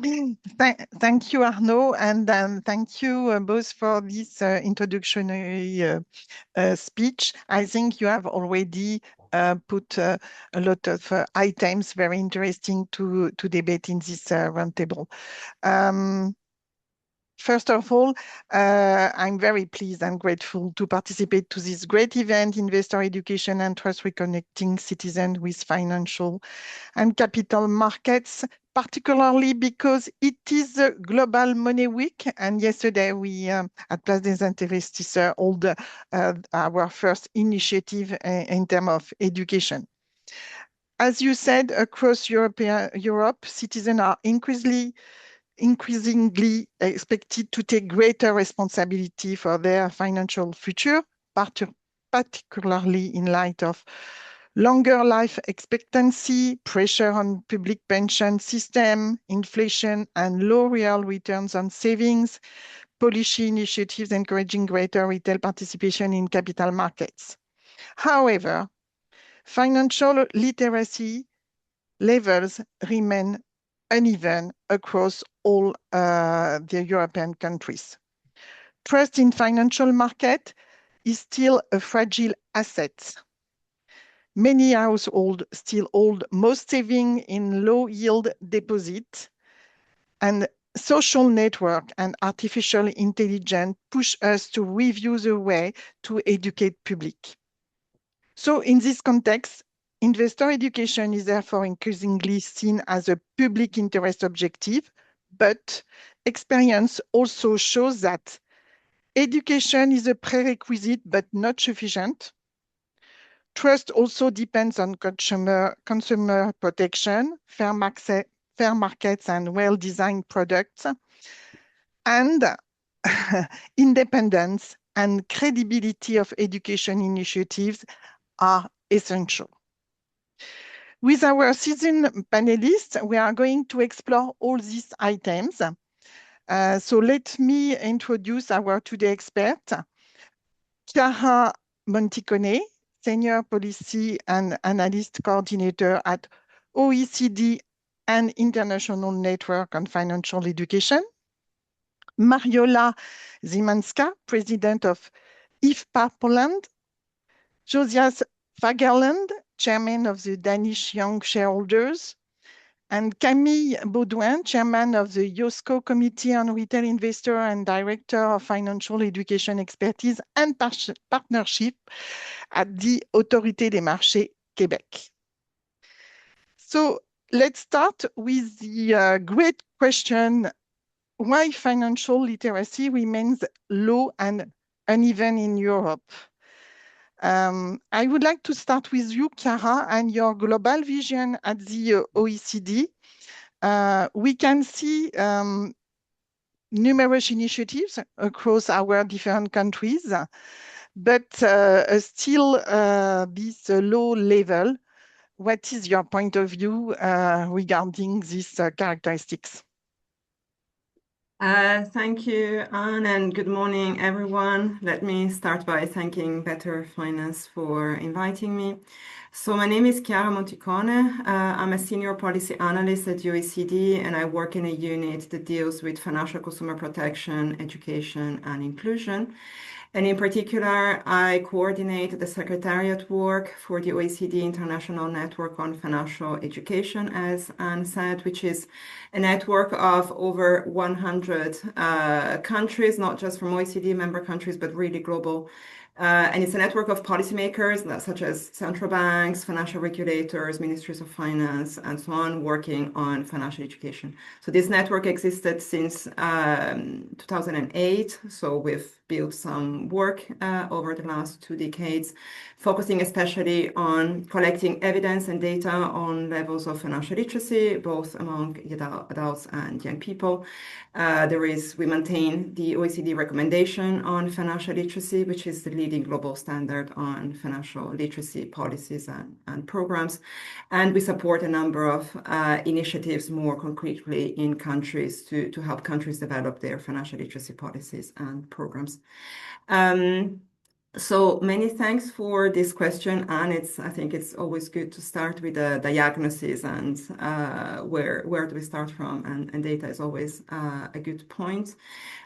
Thank you, Arnaud, and thank you both for this introductory speech. I think you have already put a lot of items very interesting to debate in this roundtable. First of all, I'm very pleased and grateful to participate to this great event, Investor Education and Trust Reconnecting Citizens with Financial and Capital Markets, particularly because it is a Global Money Week. And yesterday we, at Place des Investisseurs, held our first initiative in terms of education. As you said, across Europe, citizens are increasingly expected to take greater responsibility for their financial future, particularly in light of longer life expectancy, pressure on public pension system, inflation, and low real returns on savings, policy initiatives encouraging greater retail participation in capital markets. However, financial literacy levels remain uneven across all the European countries. Trust in financial market is still a fragile asset. Many households still hold most saving in low-yield deposits, and social network and artificial intelligence push us to review the way to educate public. So in this context, investor education is therefore increasingly seen as a public interest objective, but experience also shows that education is a prerequisite but not sufficient. Trust also depends on consumer protection, fair markets and well-designed products, and independence and credibility of education initiatives are essential. With our seasoned panelists, we are going to explore all these items. So let me introduce our today expert, Chiara Monticone, Senior Policy and Analyst Coordinator at OECD and International Network on Financial Education, Mariola Zimanska, President of IFPA Poland, Josias Fagerland, Chairman of the Danish Young Shareholders, and Camille Beaudoin, Chairman of the IOSCO Committee on Retail Investor and Director of Financial Education Expertise and Partnership at the Autorité des marchés, Québec. So let's start with the great question, why financial literacy remains low and uneven in Europe? I would like to start with you, Chiara, and your global vision at the OECD. We can see numerous initiatives across our different countries, but still this low level. What is your point of view regarding these characteristics? Thank you, Anne, and good morning, everyone. Let me start by thanking Better Finance for inviting me. So my name is Chiara Monticone. I'm a senior policy analyst at OECD, and I work in a unit that deals with financial consumer protection, education, and inclusion. And in particular, I coordinate the secretariat work for the OECD International Network on Financial Education, as Anne said, which is a network of over 100 countries, not just from OECD member countries, but really global. And it's a network of policymakers, such as central banks, financial regulators, ministries of finance, and so on, working on financial education. So this network existed since 2008. So we've built some work over the last 2 decades, focusing especially on collecting evidence and data on levels of financial literacy, both among adults and young people. We maintain the OECD recommendation on financial literacy, which is the leading global standard on financial literacy policies and programs. And we support a number of initiatives more concretely in countries to help countries develop their financial literacy policies and programs. So many thanks for this question, and I think it's always good to start with a diagnosis and where do we start from, and data is always a good point.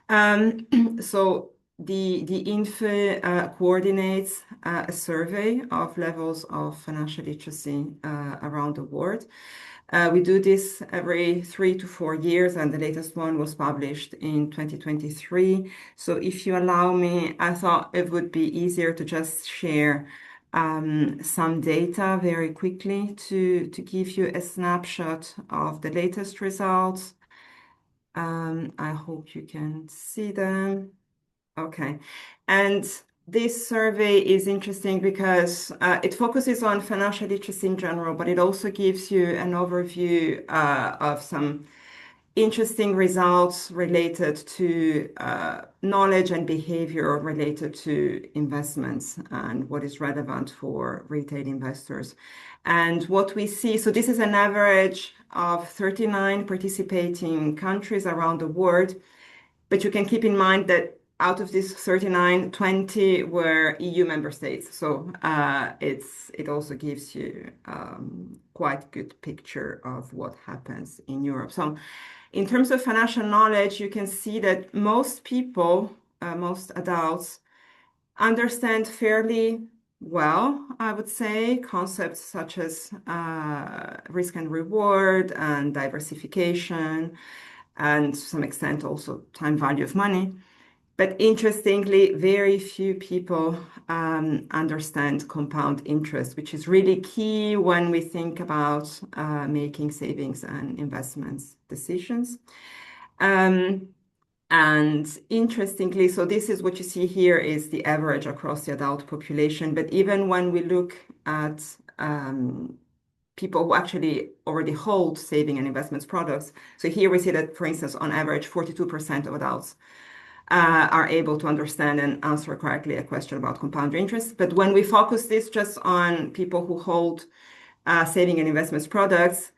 Um, so the INFE coordinates a survey of levels of financial literacy around the world. We do this every 3 to 4 years, and the latest one was published in 2023. So if you allow me, I thought it would be easier to just share some data very quickly to give you a snapshot of the latest results. I hope you can see them. Okay. And this survey is interesting because it focuses on financial literacy in general, but it also gives you an overview of some interesting results related to knowledge and behavior related to investments and what is relevant for retail investors. And what we see, so this is an average of 39 participating countries around the world. But you can keep in mind that out of these 39, 20 were EU member states. So it also gives you quite good picture of what happens in Europe. So in terms of financial knowledge, you can see that most people, most adults, understand fairly well, I would say, concepts such as risk and reward and diversification, and to some extent also time value of money. But interestingly, very few people understand compound interest, which is really key when we think about making savings and investments decisions. And interestingly, so this is what you see here is the average across the adult population. But even when we look at people who actually already hold saving and investments products, so here we see that, for instance, on average, 42% of adults are able to understand and answer correctly a question about compound interest. But when we focus this just on people who hold saving and investments products,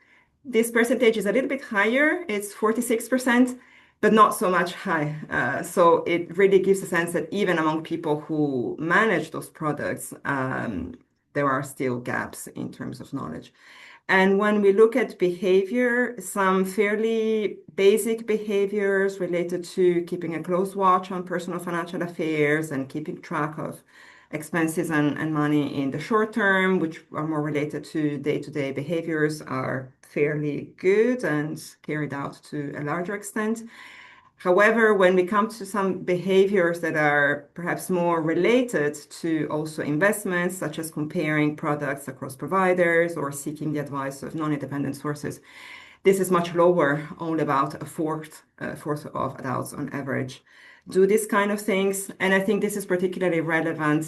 this percentage is a little bit higher. It's 46%, but not so much high. So it really gives a sense that even among people who manage those products, there are still gaps in terms of knowledge. And when we look at behavior, some fairly basic behaviors related to keeping a close watch on personal financial affairs and keeping track of expenses and money in the short term, which are more related to day-to-day behaviors, are fairly good and carried out to a larger extent. However, when we come to some behaviors that are perhaps more related to also investments, such as comparing products across providers or seeking the advice of non-independent sources, this is much lower. Only about a fourth of adults on average do this kind of things. And I think this is particularly relevant.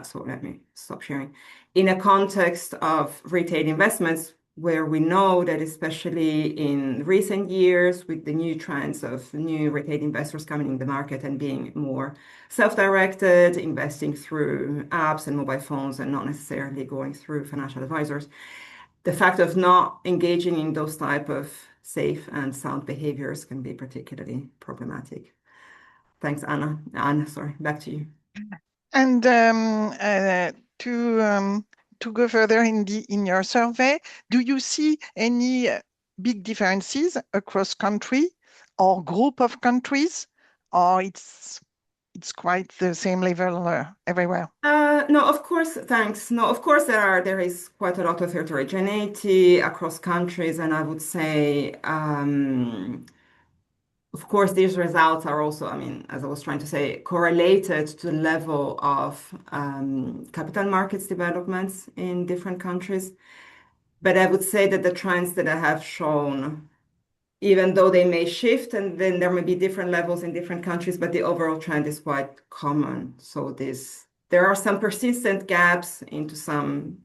So let me stop sharing. In a context of retail investments, where we know that especially in recent years, with the new trends of new retail investors coming in the market and being more self-directed, investing through apps and mobile phones and not necessarily going through financial advisors, the fact of not engaging in those type of safe and sound behaviors can be particularly problematic. Thanks, Anna. Anne, sorry, back to you. And to go further in your survey, do you see any big differences across country or group of countries, or it's quite the same level everywhere? No, of course, thanks. No, of course there is quite a lot of heterogeneity across countries, and I would say, of course, these results are also, I mean, as I was trying to say, correlated to the level of capital markets developments in different countries. But I would say that the trends that I have shown, even though they may shift and then there may be different levels in different countries, but the overall trend is quite common. So there are some persistent gaps into some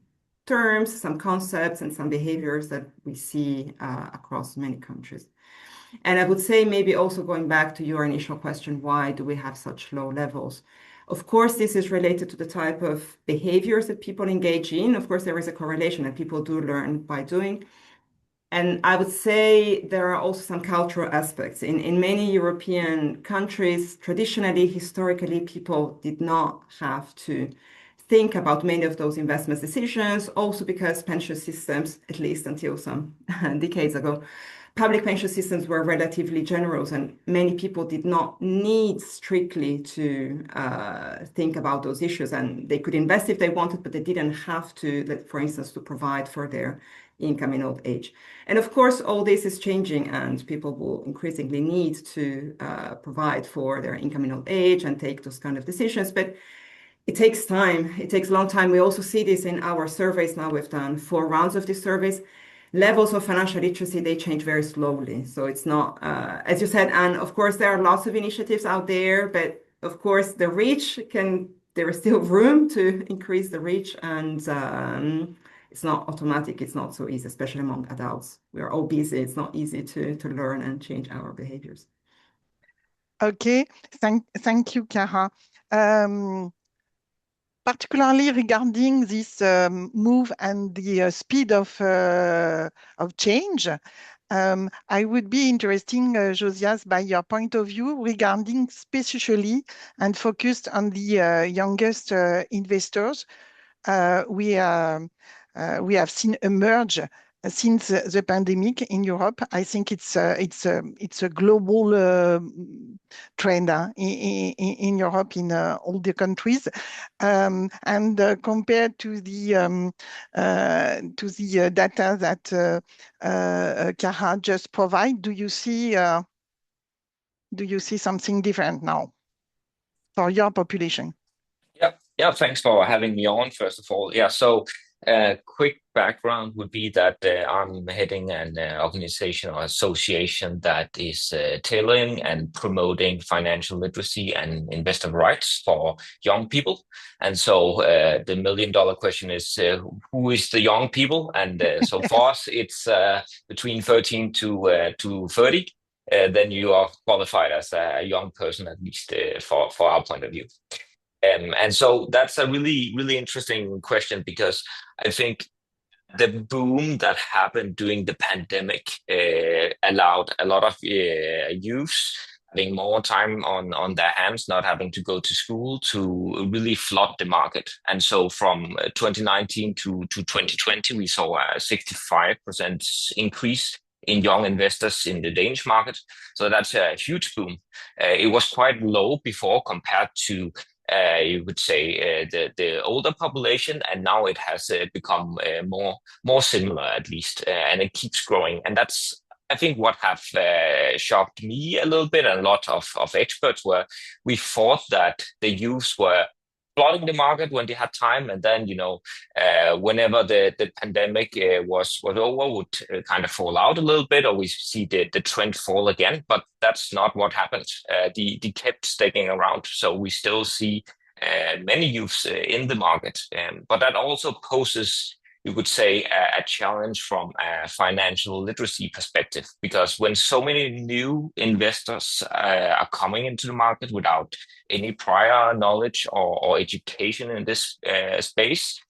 terms, some concepts, and some behaviors that we see across many countries. And I would say maybe also going back to your initial question, why do we have such low levels? Of course, this is related to the type of behaviors that people engage in. Of course, there is a correlation and people do learn by doing. And I would say there are also some cultural aspects. In many European countries, traditionally, historically, people did not have to think about many of those investment decisions, also because pension systems, at least until some decades ago, public pension systems were relatively generous, and many people did not need strictly to think about those issues. And they could invest if they wanted, but they didn't have to, for instance, to provide for their income in old age. And of course, all this is changing, and people will increasingly need to provide for their income in old age and take those kind of decisions. But it takes time. It takes a long time. We also see this in our surveys now. We've done 4 rounds of these surveys. Levels of financial literacy, they change very slowly. So it's not, as you said, and of course, there are lots of initiatives out there, but of course, there is still room to increase the reach, and it's not automatic. It's not so easy, especially among adults. We are all busy. It's not easy to learn and change our behaviors. Okay, thank you, Cara. Particularly regarding this move and the speed of change, I would be interesting, Josias, by your point of view regarding especially and focused on the youngest investors. We have seen emerge since the pandemic in Europe. I think it's a global trend in Europe, in all the countries. And compared to the data that Cara just provide, do you see something different now for your population? Yeah, thanks for having me on, first of all. Yeah, so quick background would be that I'm heading an organization or association that is tailoring and promoting financial literacy and investor rights for young people. And so the million-dollar question is, who is the young people? And so for us, it's between 13 to 30. Then you are qualified as a young person, at least for our point of view. And so that's a really, really interesting question, because I think the boom that happened during the pandemic allowed a lot of youth having more time on their hands, not having to go to school, to really flood the market. And so from 2019 to 2020, we saw a 65% increase in young investors in the Danish market. So that's a huge boom. It was quite low before compared to you would say the older population, and now it has become more similar, at least, and it keeps growing. And that's, I think, what have shocked me a little bit, and a lot of experts, were we thought that the youths were flooding the market when they had time, and then whenever the pandemic was over, would kind of fall out a little bit, or we see the trend fall again. But that's not what happened. They kept sticking around, so we still see many youths in the market. But that also poses, you could say, a challenge from a financial literacy perspective, because when so many new investors are coming into the market without any prior knowledge or education in this space,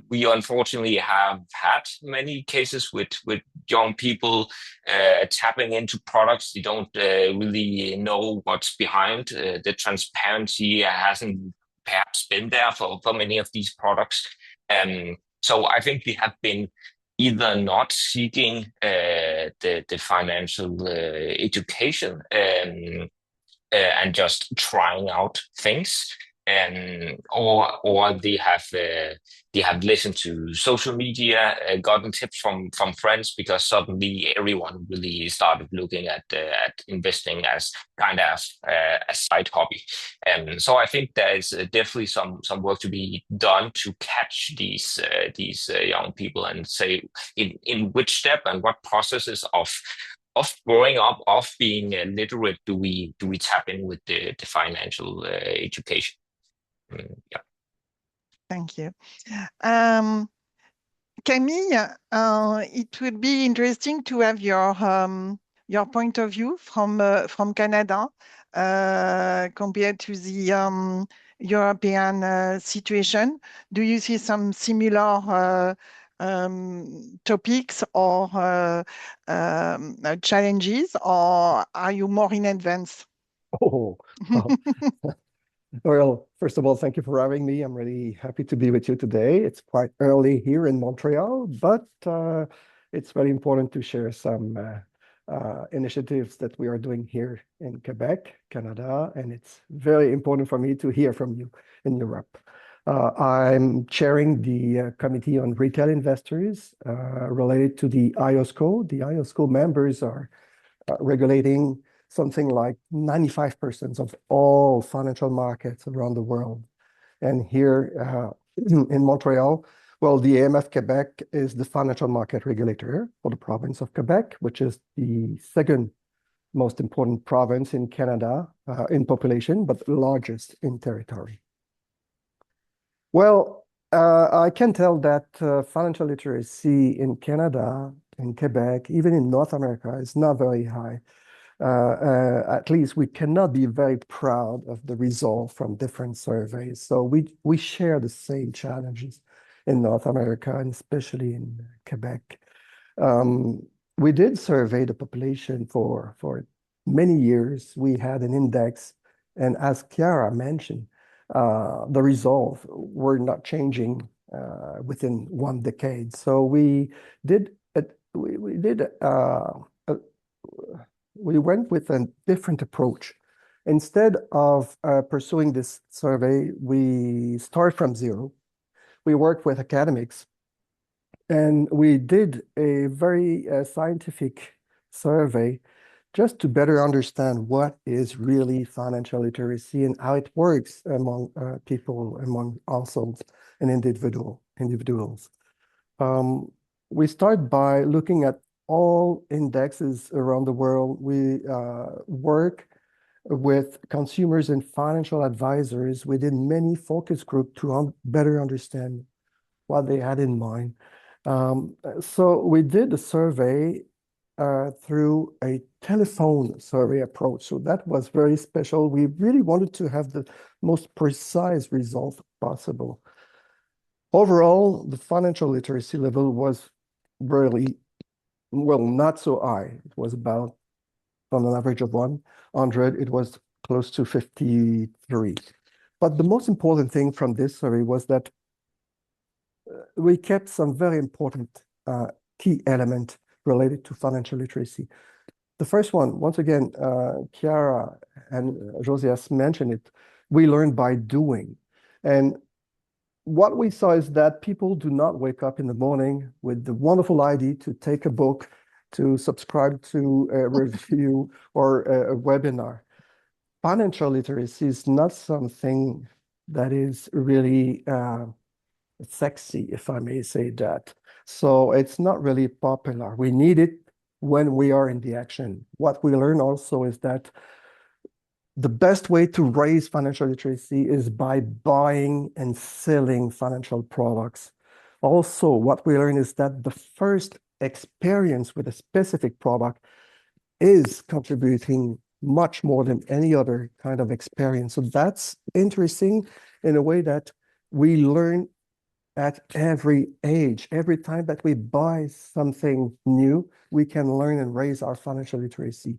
we unfortunately have had many cases with young people tapping into products they don't really know what's behind. The transparency hasn't perhaps been there for many of these products. So I think they have been either not seeking the financial education and just trying out things, or they have listened to social media, gotten tips from friends, because suddenly everyone really started looking at investing as kind of a side hobby. So I think there is definitely some work to be done to catch these young people, and say in which step and what processes of growing up, of being literate, do we tap in with the financial education. Yeah. Thank you. Camille, it would be interesting to have your point of view from Canada compared to the European situation. Do you see some similar topics or challenges, or are you more in advance? Oh, well, first of all, thank you for having me. I'm really happy to be with you today. It's quite early here in Montreal, but it's very important to share some initiatives that we are doing here in Quebec, Canada, and it's very important for me to hear from you in Europe. I'm chairing the Committee on Retail Investors related to the IOSCO. The IOSCO members are regulating something like 95% of all financial markets around the world. And here in Montreal, well, the AMF Quebec is the financial market regulator for the province of Quebec, which is the second most important province in Canada in population, but largest in territory. Well, I can tell that financial literacy in Canada, in Quebec, even in North America, is not very high. At least we cannot be very proud of the result from different surveys. So we share the same challenges in North America and especially in Quebec. We did survey the population for many years. We had an index, and as Chiara mentioned, the results were not changing within one decade. So we went with a different approach. Instead of pursuing this survey, we start from zero. We worked with academics, and we did a very scientific survey just to better understand what is really financial literacy and how it works among people, among households and individuals. We start by looking at all indexes around the world. We work with consumers and financial advisors. We did many focus groups to better understand what they had in mind. So we did a survey through a telephone survey approach. So that was very special. We really wanted to have the most precise result possible. Overall, the financial literacy level was really, well, not so high. It was about, on an average of 100, it was close to 53. But the most important thing from this survey was that we kept some very important key element related to financial literacy. The first one, once again, Chiara and Josias mentioned it, we learn by doing. And what we saw is that people do not wake up in the morning with the wonderful idea to take a book, to subscribe to a review or a webinar. Financial literacy is not something that is really sexy, if I may say that. So it's not really popular. We need it when we are in the action. What we learn also is that the best way to raise financial literacy is by buying and selling financial products. Also, what we learn is that the first experience with a specific product is contributing much more than any other kind of experience. So that's interesting in a way that we learn at every age. Every time that we buy something new, we can learn and raise our financial literacy.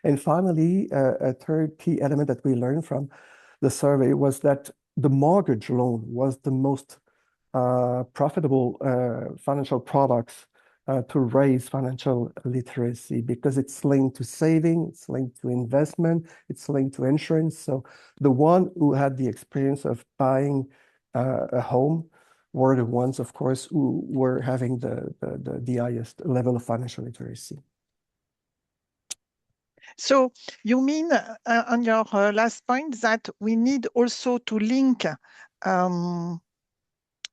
And finally, a third key element that we learned from the survey was that the mortgage loan was the most profitable financial products to raise financial literacy, because it's linked to saving, it's linked to investment, it's linked to insurance. So the one who had the experience of buying a home were the ones, of course, who were having the highest level of financial literacy. So you mean on your last point that we need also to link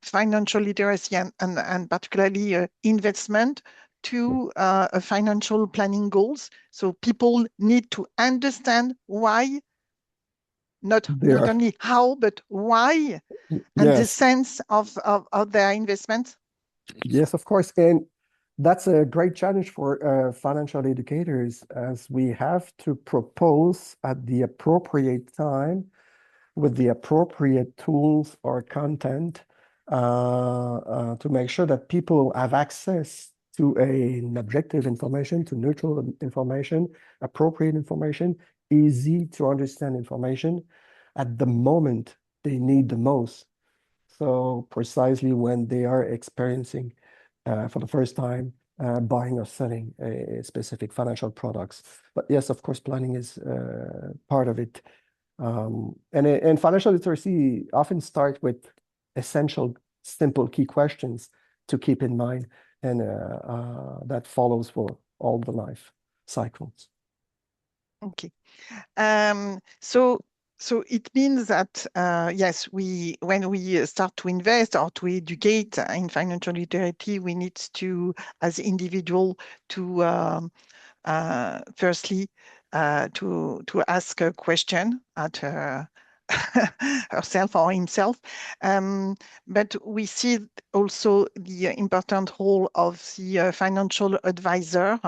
financial literacy and particularly investment to financial planning goals. So people need to understand why, not only how, but why, and the sense of their investment. Yes, of course. And that's a great challenge for financial educators, as we have to propose at the appropriate time with the appropriate tools or content to make sure that people have access to an objective information, to neutral information, appropriate information, easy to understand information at the moment they need the most. So precisely when they are experiencing for the first time buying or selling a specific financial products. But yes, of course, planning is part of it. And financial literacy often starts with essential, simple key questions to keep in mind, and that follows for all the life cycles. Okay. So it means that, yes, when we start to invest or to educate in financial literacy, we need to, as individual, to firstly to ask a question at herself or himself. But we see also the important role of the financial advisor.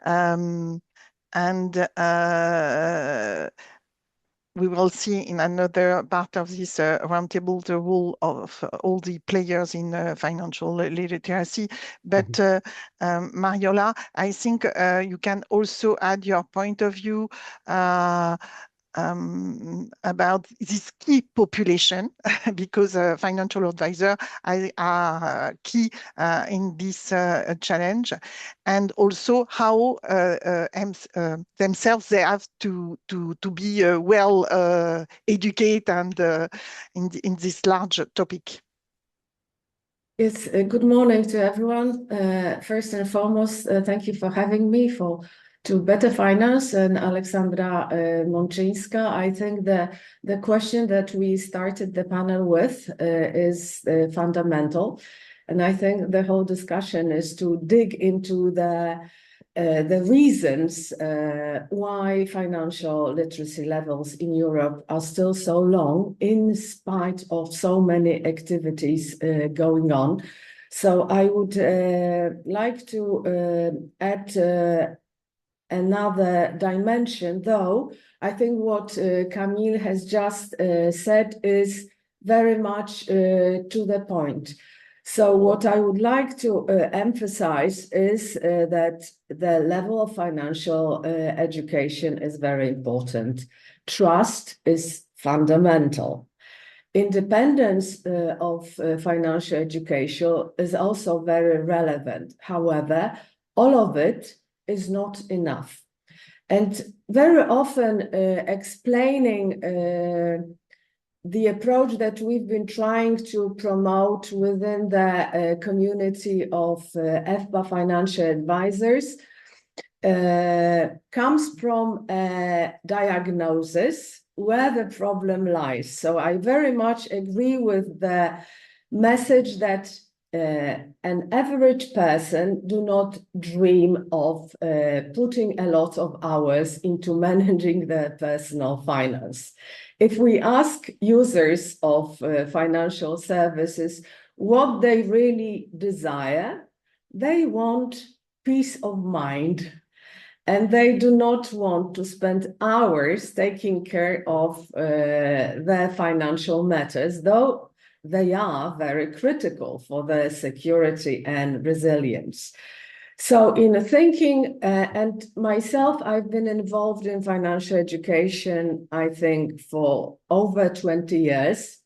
And we will see in another part of this roundtable the role of all the players in financial literacy. But Mariola, I think you can also add your point of view about this key population, because financial advisors are key in this challenge, and also how themselves they have to be well educated and in this large topic. Yes, good morning to everyone. First and foremost, thank you for having me to Better Finance and Alexandra Mączyńska. I think the question that we started the panel with is fundamental. And I think the whole discussion is to dig into the reasons why financial literacy levels in Europe are still so low in spite of so many activities going on. So I would like to add another dimension, though I think what Camille has just said is very much to the point. So what I would like to emphasize is that the level of financial education is very important. Trust is fundamental. Independence of financial education is also very relevant. However, all of it is not enough. And very often explaining the approach that we've been trying to promote within the community of FBA financial advisors comes from a diagnosis where the problem lies. So I very much agree with the message that an average person do not dream of putting a lot of hours into managing their personal finance. If we ask users of financial services what they really desire, they want peace of mind, and they do not want to spend hours taking care of their financial matters, though they are very critical for their security and resilience. So in thinking, and myself, I've been involved in financial education, I think, for over 20 years.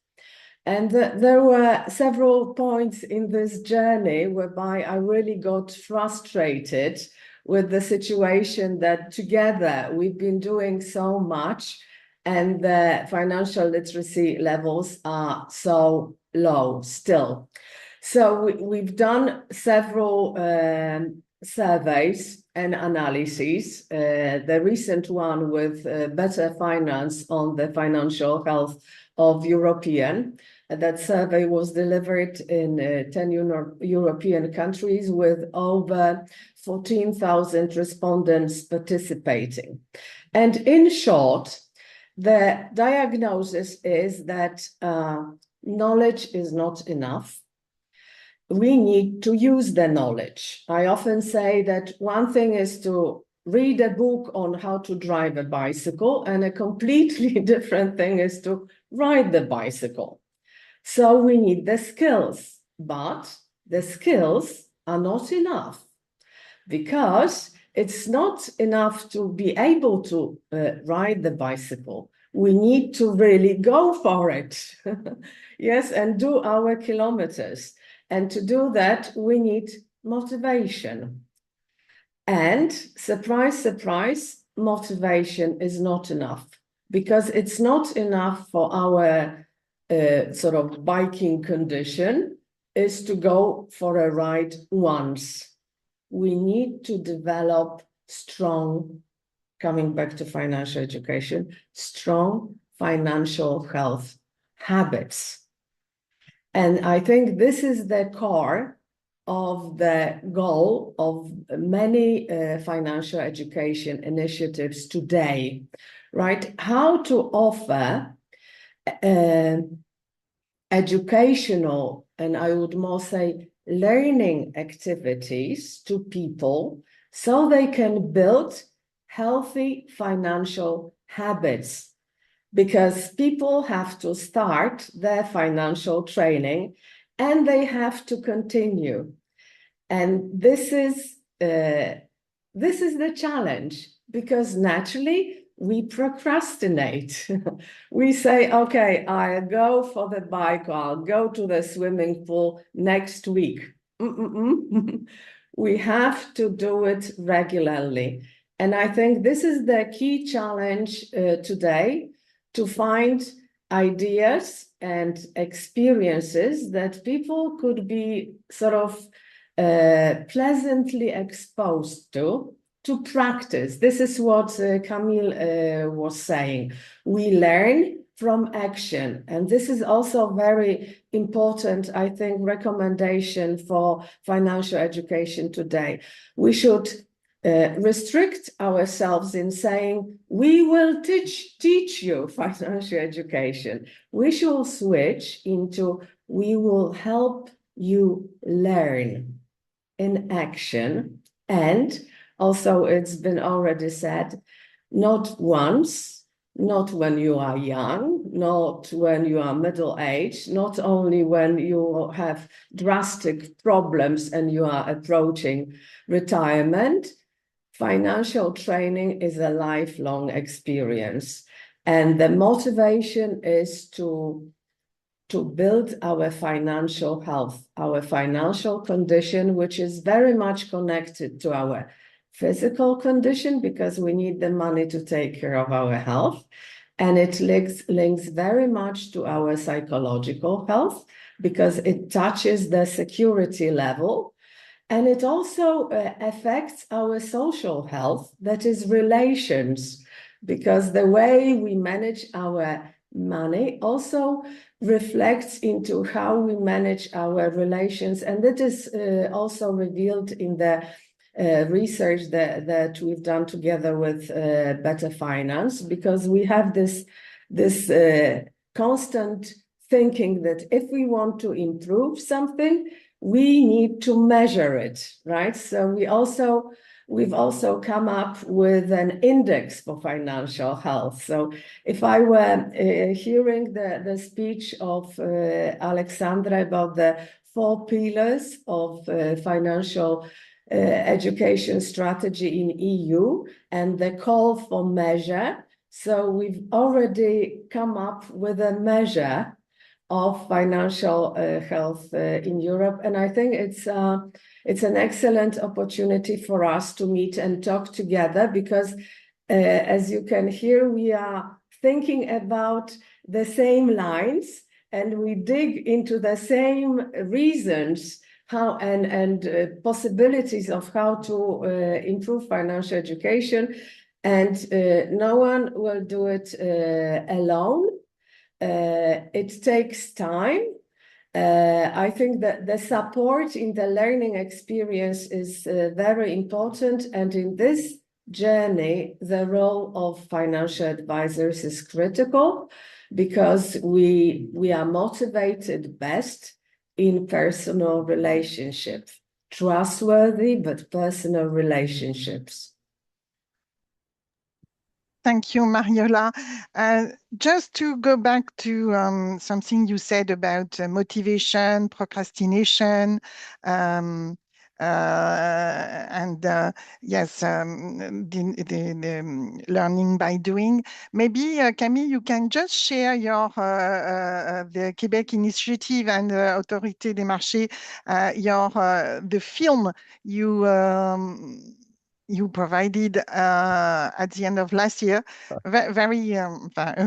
And there were several points in this journey whereby I really got frustrated with the situation that together we've been doing so much and the financial literacy levels are so low still. So we've done several surveys and analyses. The recent one with Better Finance on the financial health of European. That survey was delivered in 10 European countries with over 14,000 respondents participating. And in short, the diagnosis is that knowledge is not enough. We need to use the knowledge. I often say that one thing is to read a book on how to drive a bicycle, and a completely different thing is to ride the bicycle. So we need the skills, but the skills are not enough, because it's not enough to be able to ride the bicycle. We need to really go for it, yes, and do our kilometers. And to do that, we need motivation. And surprise, surprise, motivation is not enough, because it's not enough for our sort of biking condition is to go for a ride once. We need to develop strong, coming back to financial education, strong financial health habits. And I think this is the core of the goal of many financial education initiatives today, right? How to offer educational, and I would more say learning activities to people so they can build healthy financial habits, because people have to start their financial training and they have to continue. And this is the challenge, because naturally we procrastinate. We say, okay, I'll go for the bike, or I'll go to the swimming pool next week. We have to do it regularly. And I think this is the key challenge today, to find ideas and experiences that people could be sort of pleasantly exposed to practice. This is what Camille was saying. We learn from action. And this is also very important, I think, recommendation for financial education today. We should restrict ourselves in saying, we will teach you financial education. We should switch into, we will help you learn in action. And also, it's been already said, not once, not when you are young, not when you are middle-aged, not only when you have drastic problems and you are approaching retirement. Financial training is a lifelong experience. And the motivation is to build our financial health, our financial condition, which is very much connected to our physical condition, because we need the money to take care of our health. And it links very much to our psychological health, because it touches the security level. And it also affects our social health, that is relations, because the way we manage our money also reflects into how we manage our relations. And that is also revealed in the research that we've done together with Better Finance, because we have this constant thinking that if we want to improve something, we need to measure it, right? So we've also come up with an index for financial health. So if I were hearing the speech of Alexandra about the 4 pillars of financial education strategy in EU and the call for measure, so we've already come up with a measure of financial health in Europe. And I think it's an excellent opportunity for us to meet and talk together, because as you can hear, we are thinking about the same lines and we dig into the same reasons how and possibilities of how to improve financial education. And no one will do it alone. It takes time. I think that the support in the learning experience is very important. And in this journey, the role of financial advisors is critical, because we are motivated best in personal relationships, trustworthy but personal relationships. Thank you, Mariola. Just to go back to something you said about motivation, procrastination, um, and yes, the learning by doing. Maybe, Camille, you can just share your the Québec initiative and Autorité des marchés, the film you provided at the end of last year, very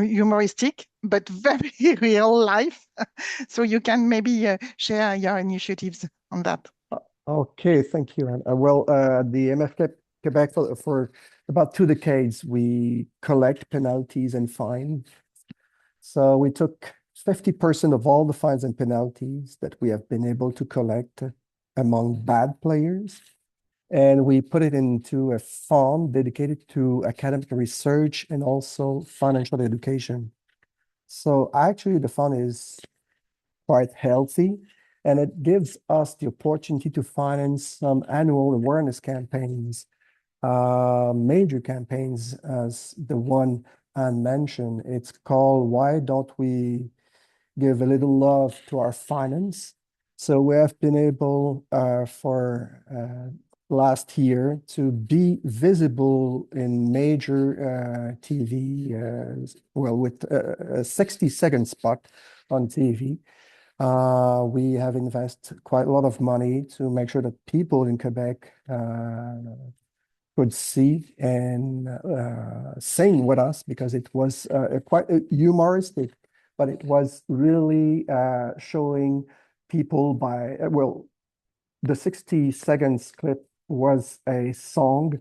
humoristic, but very real life. So you can maybe share your initiatives on that. Okay, thank you, Anne. The MF Quebec for about 2 decades, we collect penalties and fines. So we took 50% of all the fines and penalties that we have been able to collect among bad players, and we put it into a fund dedicated to academic research and also financial education. So actually, the fund is quite healthy, and it gives us the opportunity to finance some annual awareness campaigns, major campaigns as the one Anne mentioned. It's called Why Don't We Give a Little Love to Our Finance? So we have been able for last year to be visible in major TV, with a 60-second spot on TV. We have invested quite a lot of money to make sure that people in Quebec could see and sing with us, because it was quite humoristic, but it was really showing people the 60 seconds clip was a song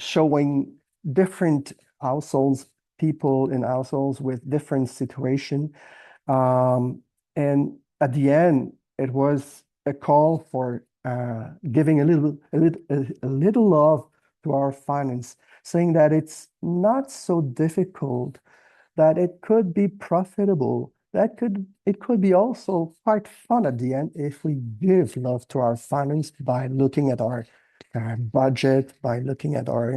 showing different households, people in households with different situation. And at the end, it was a call for giving a little love to our finance, saying that it's not so difficult, that it could be profitable, it could be also quite fun at the end if we give love to our finance by looking at our budget, by looking at our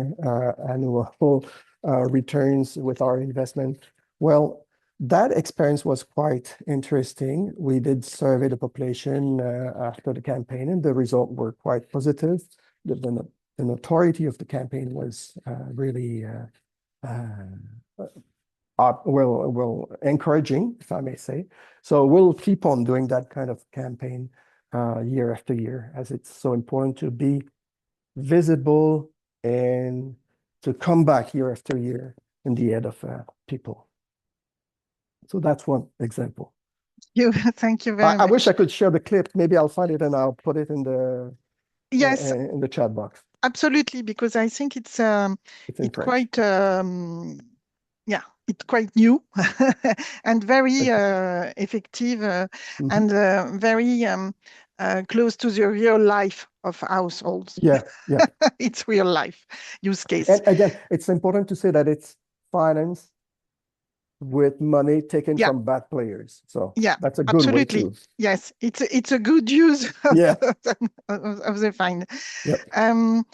annual returns with our investment. Well, that experience was quite interesting. We did survey the population after the campaign, and the results were quite positive. The notoriety of the campaign was really encouraging, if I may say. So we'll keep on doing that kind of campaign year after year, as it's so important to be visible and to come back year after year in the head of people. So that's one example. Thank you very much. I wish I could share the clip. Maybe I'll find it and I'll put it in the yes, in the chat box. Absolutely, because I think it's quite it's quite new and very effective and very close to the real life of households. Yeah. It's real life use case. And again, it's important to say that it's finance with money taken from bad players. So that's a good way to. Yes, it's a good use of, of the fine. Yep.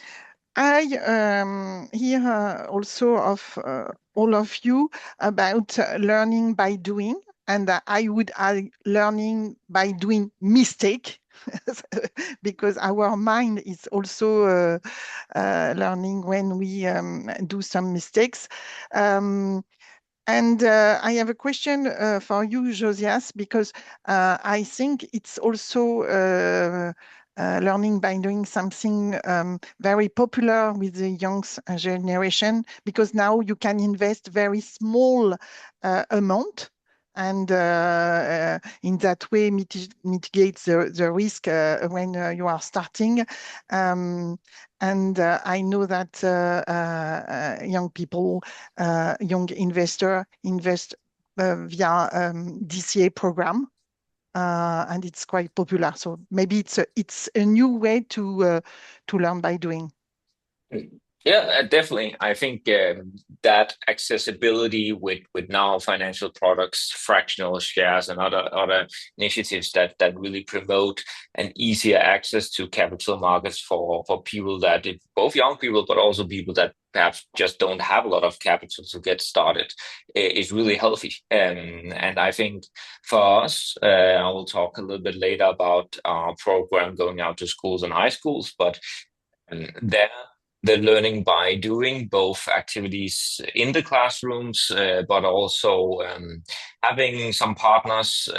I hear also of all of you about learning by doing, and I would add learning by doing mistake, because our mind is also learning when we do some mistakes. And I have a question for you, Josias, because I think it's also learning by doing something very popular with the young generation, because now you can invest very small amount, and in that way mitigates the risk when you are starting. And I know that young people, young investors invest via DCA program, and it's quite popular. So maybe it's a new way to learn by doing. Yeah, definitely. I think that accessibility with now financial products, fractional shares, and other initiatives that really promote an easier access to capital markets for people that, both young people, but also people that perhaps just don't have a lot of capital to get started, is really healthy. And I think for us, I will talk a little bit later about our program going out to schools and high schools, but there, the learning by doing, both activities in the classrooms, but also having some partners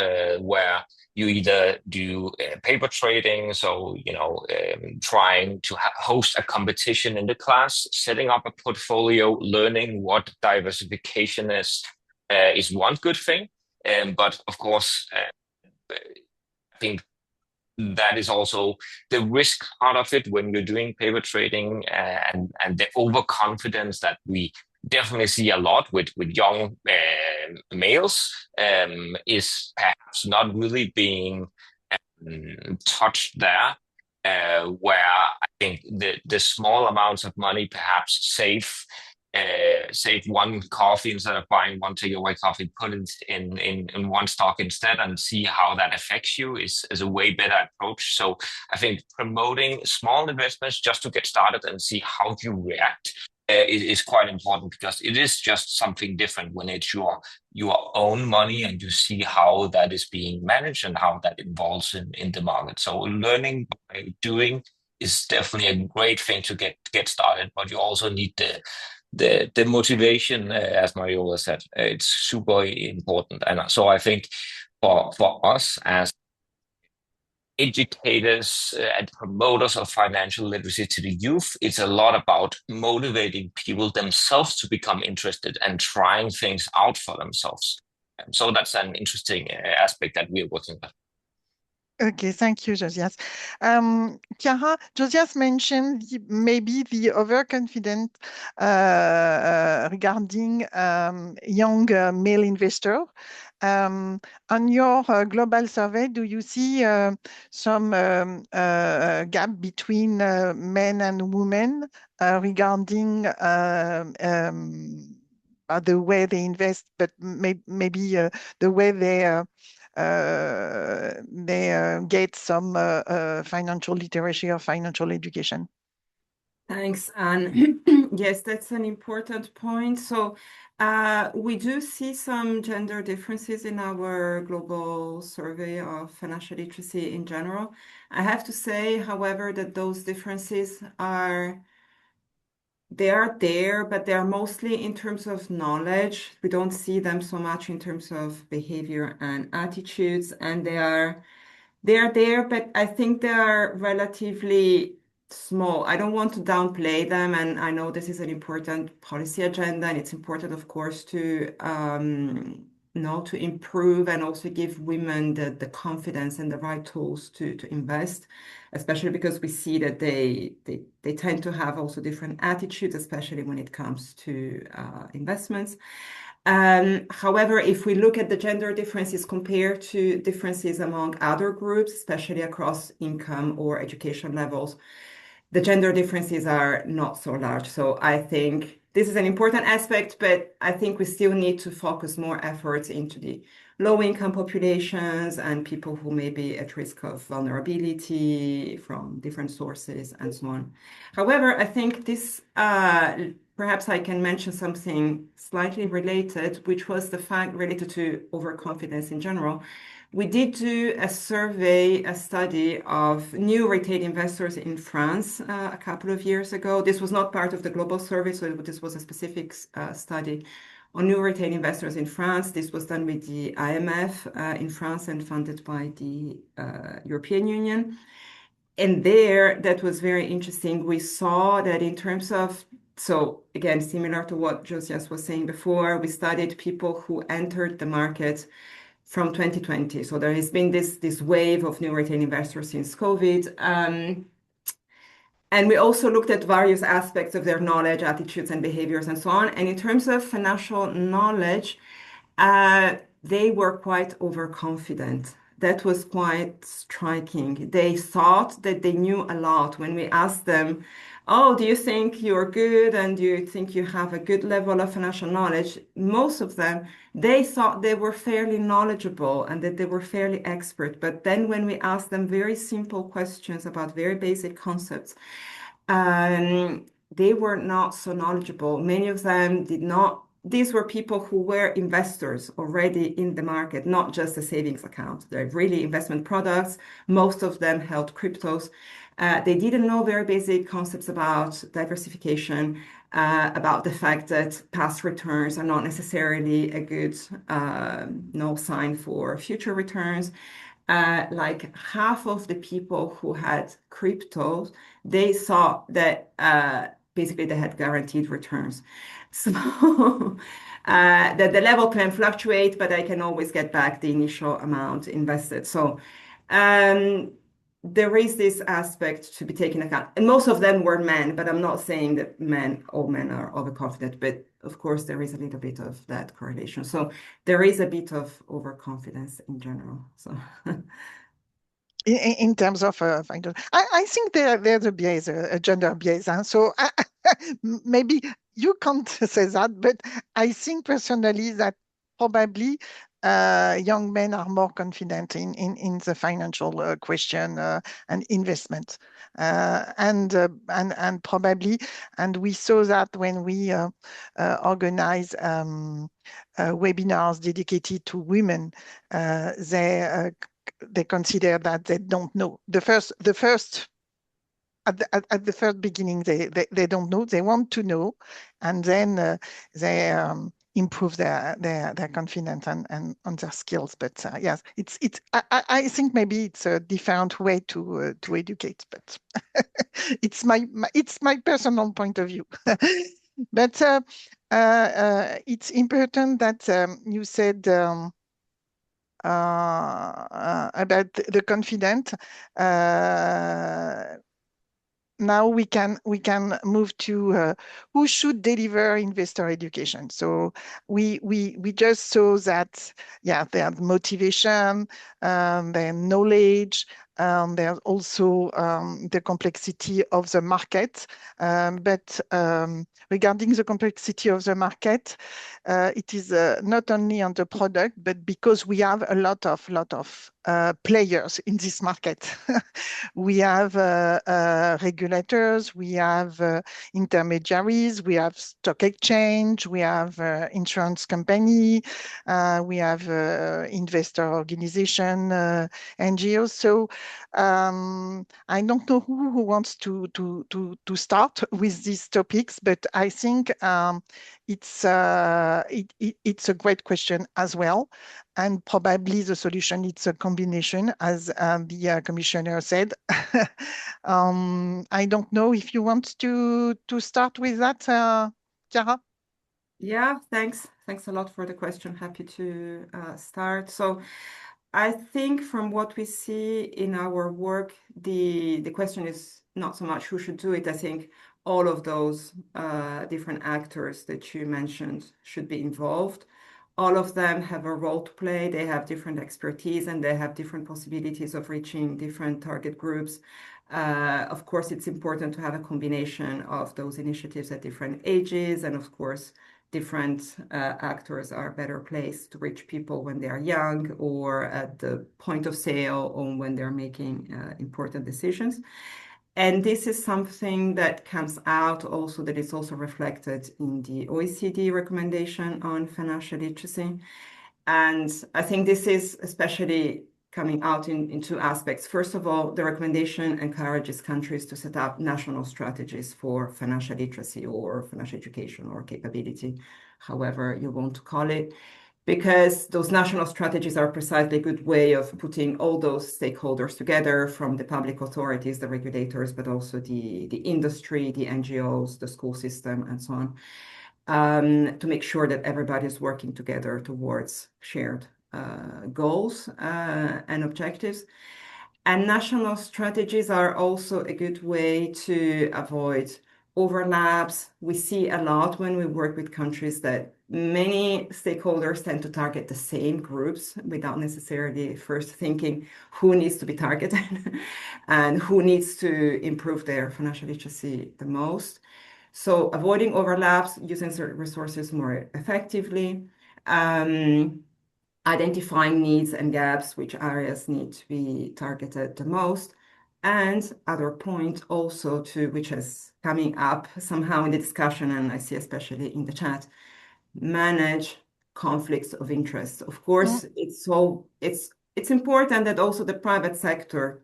where you either do paper trading, so trying to host a competition in the class, setting up a portfolio, learning what diversification is one good thing. But of course, I think that is also the risk part of it when you're doing paper trading, and the overconfidence that we definitely see a lot with young males is perhaps not really being touched there, where I think the small amounts of money perhaps save one coffee instead of buying one takeaway coffee, put it in one stock instead and see how that affects you is a way better approach. So I think promoting small investments just to get started and see how you react is quite important, because it is just something different when it's your own money and you see how that is being managed and how that involves in the market. So learning by doing is definitely a great thing to get started, but you also need the motivation, as Mariola said. It's super important. And so I think for us as educators and promoters of financial literacy to the youth, it's a lot about motivating people themselves to become interested and trying things out for themselves. And so that's an interesting aspect that we're working with. Okay, thank you, Josias. Chiara, Josias mentioned maybe the overconfident regarding young male investor. On your global survey, do you see some gap between men and women regarding the way they invest, but maybe the way they get some financial literacy or financial education? Thanks, Anne. Yes, that's an important point. So we do see some gender differences in our global survey of financial literacy in general. I have to say, however, that those differences are there, but they are mostly in terms of knowledge. We don't see them so much in terms of behavior and attitudes, and they are there, but I think they are relatively small. I don't want to downplay them, and I know this is an important policy agenda, and it's important, of course, to to improve and also give women the confidence and the right tools to invest, especially because we see that they tend to have also different attitudes, especially when it comes to investments. However, if we look at the gender differences compared to differences among other groups, especially across income or education levels, the gender differences are not so large. So I think this is an important aspect, but I think we still need to focus more efforts into the low-income populations and people who may be at risk of vulnerability from different sources and so on. However, I think this perhaps I can mention something slightly related, which was the fact related to overconfidence in general. We did do a survey, a study of new retail investors in France a couple of years ago. This was not part of the global survey, so this was a specific study on new retail investors in France. This was done with the IMF in France and funded by the European Union. And there, that was very interesting. We saw that in terms of, so again, similar to what Josias was saying before, we studied people who entered the market from 2020. So there has been this wave of new retail investors since COVID. And we also looked at various aspects of their knowledge, attitudes, and behaviors, and so on. And in terms of financial knowledge, they were quite overconfident. That was quite striking. They thought that they knew a lot. When we asked them oh, do you think you're good and do you think you have a good level of financial knowledge? Most of them, they thought they were fairly knowledgeable and that they were fairly expert. But then when we asked them very simple questions about very basic concepts, they were not so knowledgeable. Many of them did not. These were people who were investors already in the market, not just a savings account. They're really investment products. Most of them held cryptos. They didn't know very basic concepts about diversification, about the fact that past returns are not necessarily a good sign for future returns. Like half of the people who had cryptos, they saw that basically they had guaranteed returns. So that the level can fluctuate, but I can always get back the initial amount invested. So there is this aspect to be taken account. And most of them were men, but I'm not saying that all men are overconfident, but of course there is a little bit of that correlation. So there is a bit of overconfidence in general. So in terms of I think there's a bias, a gender bias. So maybe you can't say that, but I think personally that probably young men are more confident in the financial question and investment, and probably, and we saw that when we organize webinars dedicated to women, they consider that they don't know. At the first beginning, they don't know. They want to know, and then they improve their confidence and on their skills. But yes, I think maybe it's a different way to educate, but it's my personal point of view. But it's important that you said. About the confident. Now we can move to who should deliver investor education. So we just saw that they have motivation, their knowledge. There's also the complexity of the market. But regarding the complexity of the market, it is not only on the product, but because we have a lot of players in this market. We have regulators, we have intermediaries, we have stock exchange, we have insurance company, we have investor organization, NGOs. So I don't know who wants to start with these topics, but I think it's a great question as well. And probably the solution, it's a combination, as the commissioner said. I don't know if you want to start with that, Chiara? Yeah, thanks. Thanks a lot for the question. Happy to start. So I think from what we see in our work, the question is not so much who should do it. I think all of those different actors that you mentioned should be involved. All of them have a role to play. They have different expertise and they have different possibilities of reaching different target groups. Of course, it's important to have a combination of those initiatives at different ages. And of course, different actors are better placed to reach people when they are young or at the point of sale or when they're making important decisions. And this is something that comes out also, that is also reflected in the OECD recommendation on financial literacy. And I think this is especially coming out in two aspects. First of all, the recommendation encourages countries to set up national strategies for financial literacy or financial education or capability, however you want to call it, because those national strategies are precisely a good way of putting all those stakeholders together, from the public authorities, the regulators, but also the industry, the NGOs, the school system, and so on, to make sure that everybody is working together towards shared goals and objectives. And national strategies are also a good way to avoid overlaps. We see a lot when we work with countries that many stakeholders tend to target the same groups without necessarily first thinking who needs to be targeted and who needs to improve their financial literacy the most. So avoiding overlaps, using certain resources more effectively, identifying needs and gaps, which areas need to be targeted the most. And other point also to which is coming up somehow in the discussion, and I see especially in the chat, manage conflicts of interest. Of course, it's important that also the private sector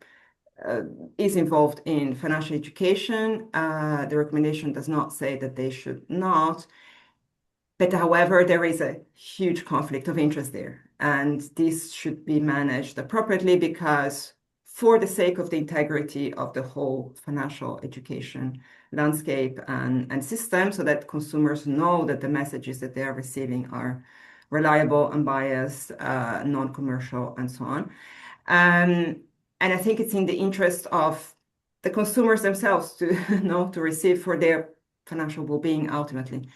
is involved in financial education. The recommendation does not say that they should not. But however, there is a huge conflict of interest there. And this should be managed appropriately because for the sake of the integrity of the whole financial education landscape and system, so that consumers know that the messages that they are receiving are reliable, unbiased, non-commercial, and so on. And I think it's in the interest of the consumers themselves to know to receive for their financial well-being ultimately.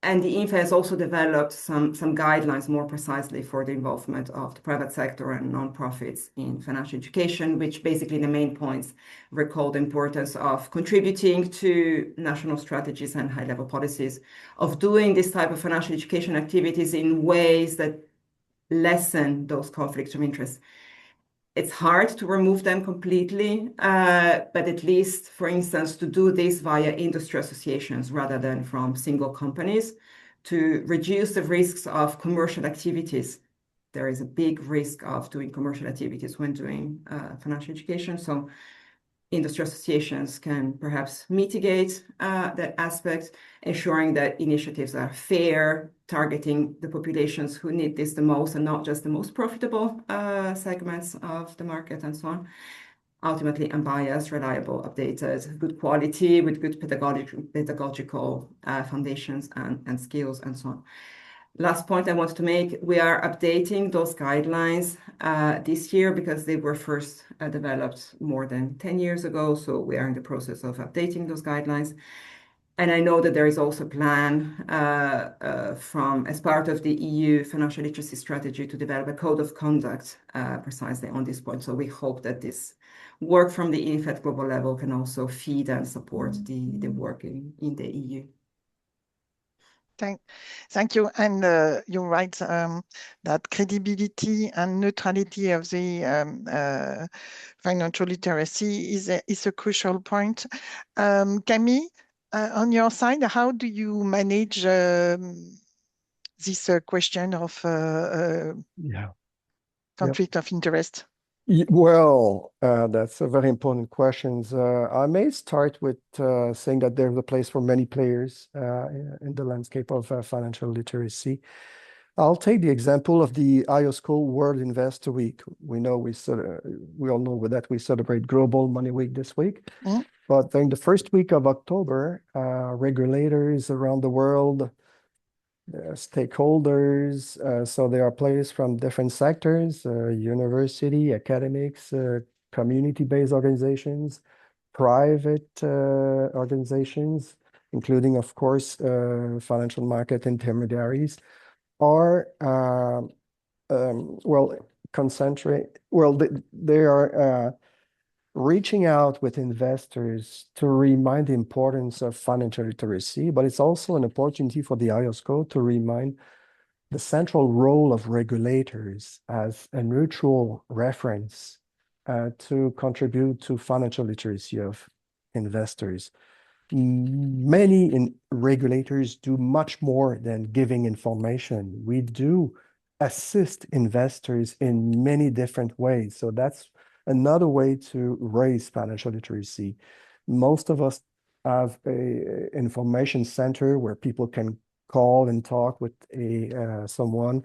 And the INFA has also developed some guidelines more precisely for the involvement of the private sector and nonprofits in financial education, which basically the main points recall the importance of contributing to national strategies and high-level policies, of doing this type of financial education activities in ways that lessen those conflicts of interest. It's hard to remove them completely, but at least, for instance, to do this via industry associations rather than from single companies to reduce the risks of commercial activities. There is a big risk of doing commercial activities when doing financial education. So industry associations can perhaps mitigate that aspect, ensuring that initiatives are fair, targeting the populations who need this the most and not just the most profitable segments of the market and so on. Ultimately, unbiased, reliable, updated, good quality with good pedagogical foundations and skills and so on. Last point I wanted to make, we are updating those guidelines this year because they were first developed more than 10 years ago. So we are in the process of updating those guidelines. And I know that there is also a plan as part of the EU financial literacy strategy to develop a code of conduct precisely on this point. So we hope that this work from the INFA at global level can also feed and support the work in the EU. Thank you. And you're right that credibility and neutrality of the financial literacy is a crucial point. Camille, on your side, how do you manage this question of conflict of interest? Well, that's a very important question. I may start with saying that there's a place for many players in the landscape of financial literacy. I'll take the example of the IOSCO World Investor Week. We all know that we celebrate Global Money Week this week. But during the first week of October, regulators around the world, stakeholders, so there are players from different sectors, university, academics, community-based organizations, private organizations, including, of course, financial market intermediaries, are, they are reaching out with investors to remind the importance of financial literacy, but it's also an opportunity for the IOSCO to remind the central role of regulators as a neutral reference to contribute to financial literacy of investors. Many regulators do much more than giving information. We do assist investors in many different ways. So that's another way to raise financial literacy. Most of us have an information center where people can call and talk with someone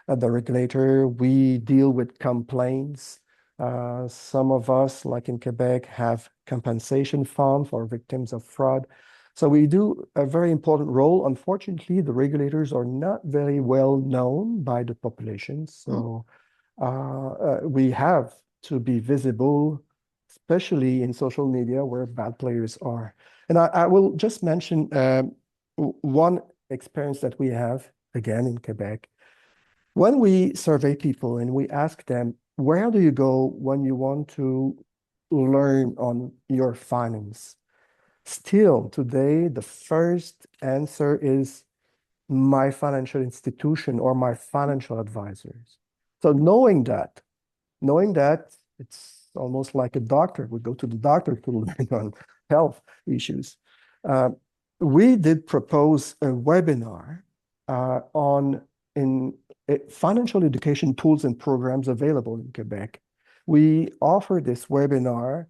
at the regulator. We deal with complaints. Some of us, like in Quebec, have compensation fund for victims of fraud. So we do a very important role. Unfortunately, the regulators are not very well known by the population. So we have to be visible especially in social media where bad players are. And I will just mention one experience that we have, again, in Quebec. When we survey people and we ask them, where do you go when you want to learn on your finance? Still, today, the first answer is my financial institution or my financial advisors. So knowing that, it's almost like a doctor. We go to the doctor to learn on health issues. We did propose a webinar on financial education tools and programs available in Quebec. We offer this webinar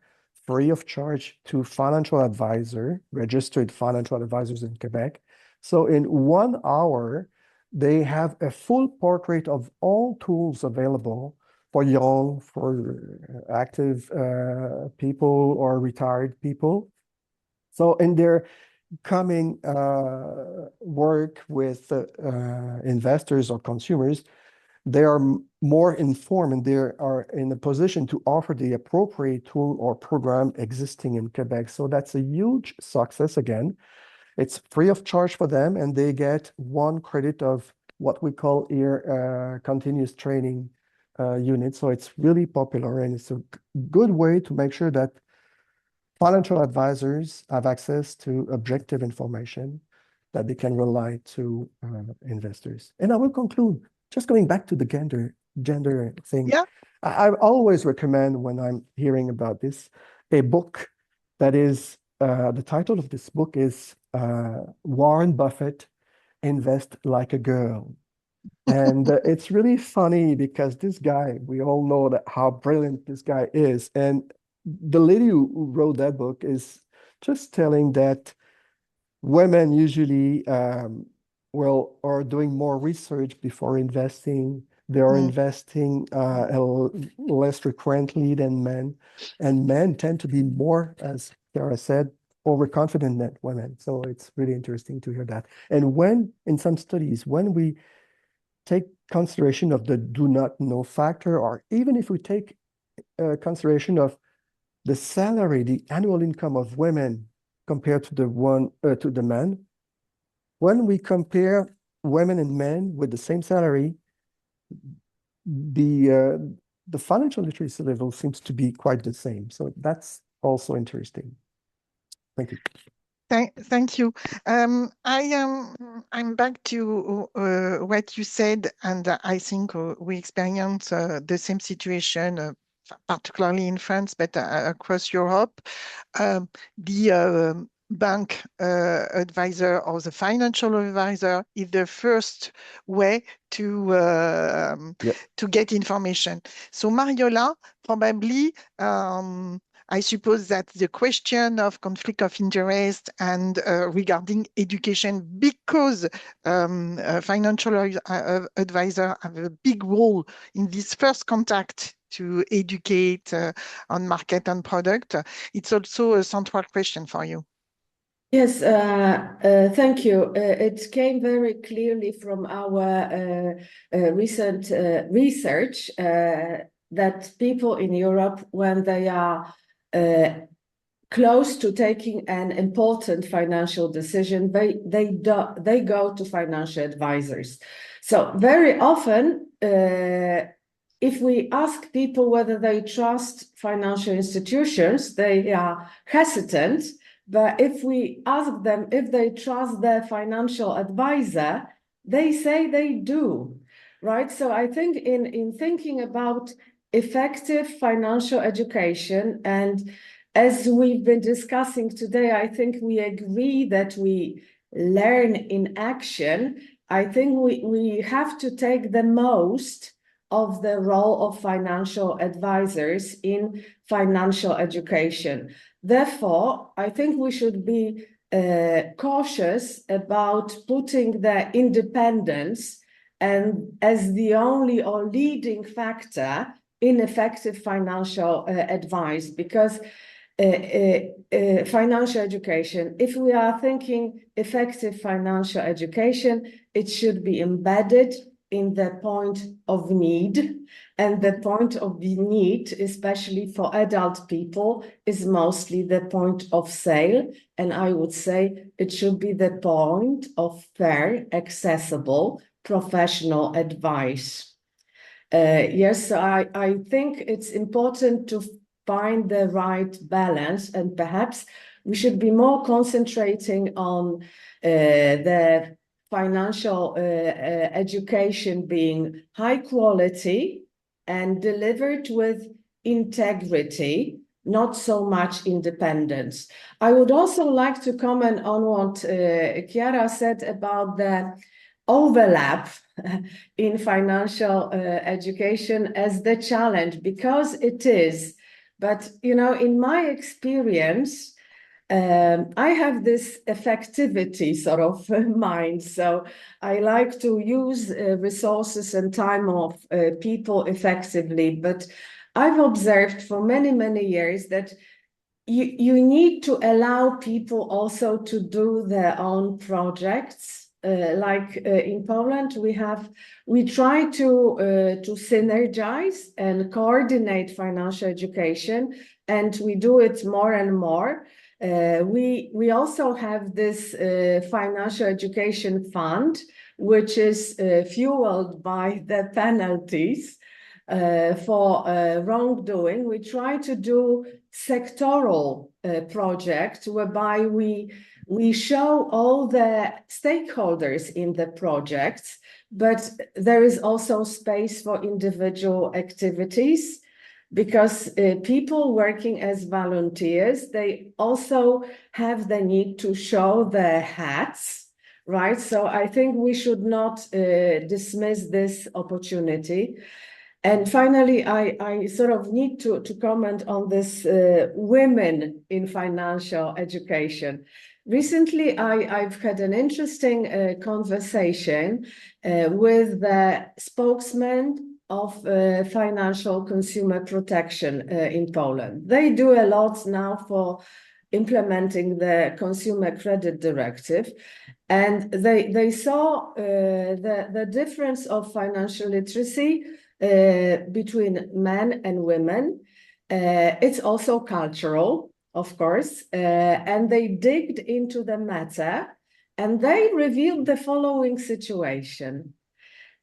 free of charge to financial advisor, registered financial advisors in Quebec. So in 1 hour, they have a full portrait of all tools available for young, for active people or retired people. So in their coming work with investors or consumers, they are more informed and they are in a position to offer the appropriate tool or program existing in Quebec. So that's a huge success again. It's free of charge for them, and they get 1 credit of what we call here continuous training unit. So it's really popular, and it's a good way to make sure that financial advisors have access to objective information that they can rely to investors. And I will conclude, just going back to the gender thing. Yeah. I always recommend when I'm hearing about this, a book that is, the title of this book is Warren Buffett, Invest Like a Girl. And it's really funny because this guy, we all know that how brilliant this guy is. And the lady who wrote that book is just telling that women usually are doing more research before investing. They are investing less frequently than men, and men tend to be more, as Sarah said, overconfident than women. So it's really interesting to hear that. And when, in some studies, when we take consideration of the do not know factor, or even if we take consideration of the salary, the annual income of women compared to the men, when we compare women and men with the same salary, the financial literacy level seems to be quite the same. So that's also interesting. Thank you. Thank you. I'm back to what you said, and I think we experience the same situation, particularly in France, but across Europe. The bank advisor or the financial advisor is the first way to get information. So Mariola, probably I suppose that the question of conflict of interest and regarding education, because financial advisor have a big role in this first contact to educate on market and product, it's also a central question for you. Yes, thank you. It came very clearly from our recent research that people in Europe, when they are close to taking an important financial decision, they go to financial advisors. So very often, if we ask people whether they trust financial institutions, they are hesitant. But if we ask them if they trust their financial advisor, they say they do, right? So I think in thinking about effective financial education, and as we've been discussing today, I think we agree that we learn in action. I think we have to take the most of the role of financial advisors in financial education. Therefore, I think we should be cautious about putting the independence and as the only or leading factor in effective financial advice, because financial education, if we are thinking effective financial education, it should be embedded in the point of need, and the point of the need, especially for adult people, is mostly the point of sale. And I would say it should be the point of fair, accessible, professional advice. Yes, I think it's important to find the right balance, and perhaps we should be more concentrating on the financial education being high quality and delivered with integrity, not so much independence. I would also like to comment on what Chiara said about the overlap in financial education as the challenge, because it is. But, you know, in my experience, I have this effectivity sort of mind. So I like to use resources and time of people effectively. But I've observed for many, many years that you need to allow people also to do their own projects. Like in Poland, we try to synergize and coordinate financial education, and we do it more and more. We also have this financial education fund, which is fueled by the penalties for wrongdoing. We try to do sectoral projects whereby we show all the stakeholders in the projects, but there is also space for individual activities, because people working as volunteers, they also have the need to show their hats, right? So I think we should not dismiss this opportunity. And finally, I sort of need to comment on this women in financial education. Recently, I've had an interesting conversation with the spokesman of financial consumer protection in Poland. They do a lot now for implementing the Consumer Credit Directive, and they saw the difference of financial literacy between men and women. It's also cultural, of course, and they digged into the matter, and they revealed the following situation.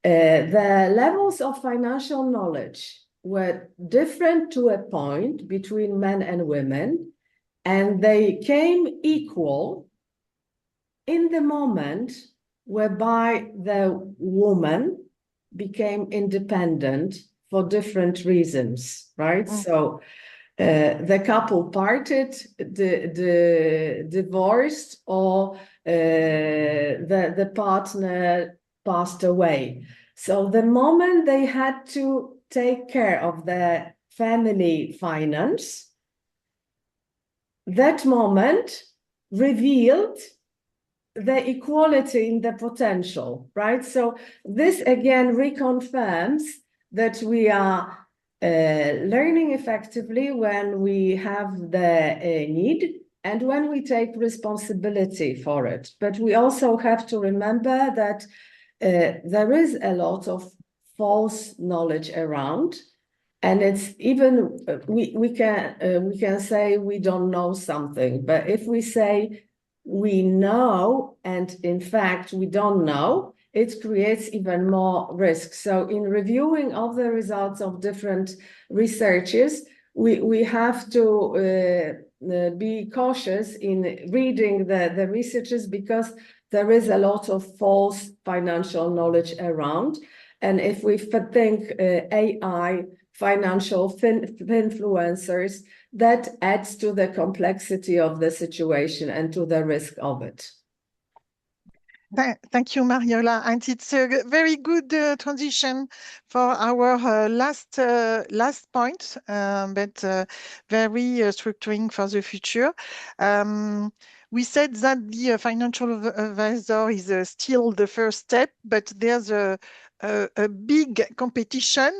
The levels of financial knowledge were different to a point between men and women, and they came equal in the moment whereby the woman became independent for different reasons, right? So the couple parted, divorced, or the partner passed away. So the moment they had to take care of their family finance, that moment revealed the equality in the potential, right? So this again reconfirms that we are learning effectively when we have the need and when we take responsibility for it. But we also have to remember that there is a lot of false knowledge around, and it's even we can say we don't know something, but if we say we know and in fact we don't know, it creates even more risk. So in reviewing all the results of different researches, we have to be cautious in reading the researches, because there is a lot of false financial knowledge around. And if we think AI, financial influencers, that adds to the complexity of the situation and to the risk of it. Thank you, Mariola. And it's a very good transition for our last point, but very structuring for the future. We said that the financial advisor is still the first step, but there's a big competition,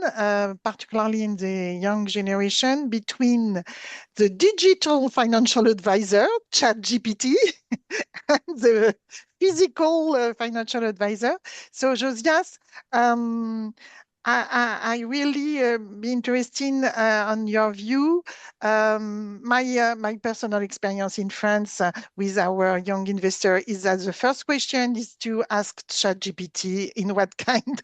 particularly in the young generation, between the digital financial advisor, ChatGPT, and the physical financial advisor. So Josias, I really be interested on your view. My personal experience in France with our young investor is that the first question is to ask ChatGPT in what kind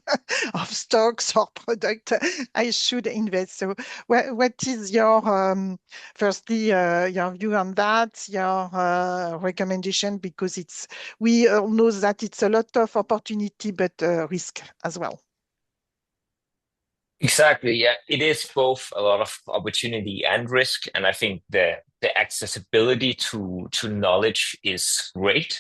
of stocks or product I should invest. So what is your, firstly, your view on that, your recommendation, because we all know that it's a lot of opportunity, but risk as well. Exactly. Yeah, it is both a lot of opportunity and risk, and I think the accessibility to knowledge is great,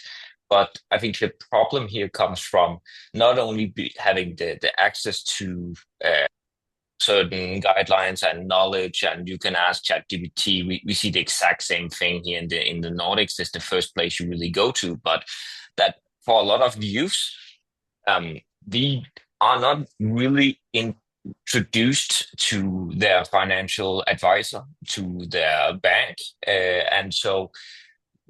but I think the problem here comes from not only having the access to certain guidelines and knowledge, and you can ask ChatGPT. We see the exact same thing here in the Nordics. It's the first place you really go to, but that for a lot of youth, they are not really introduced to their financial advisor, to their bank, and so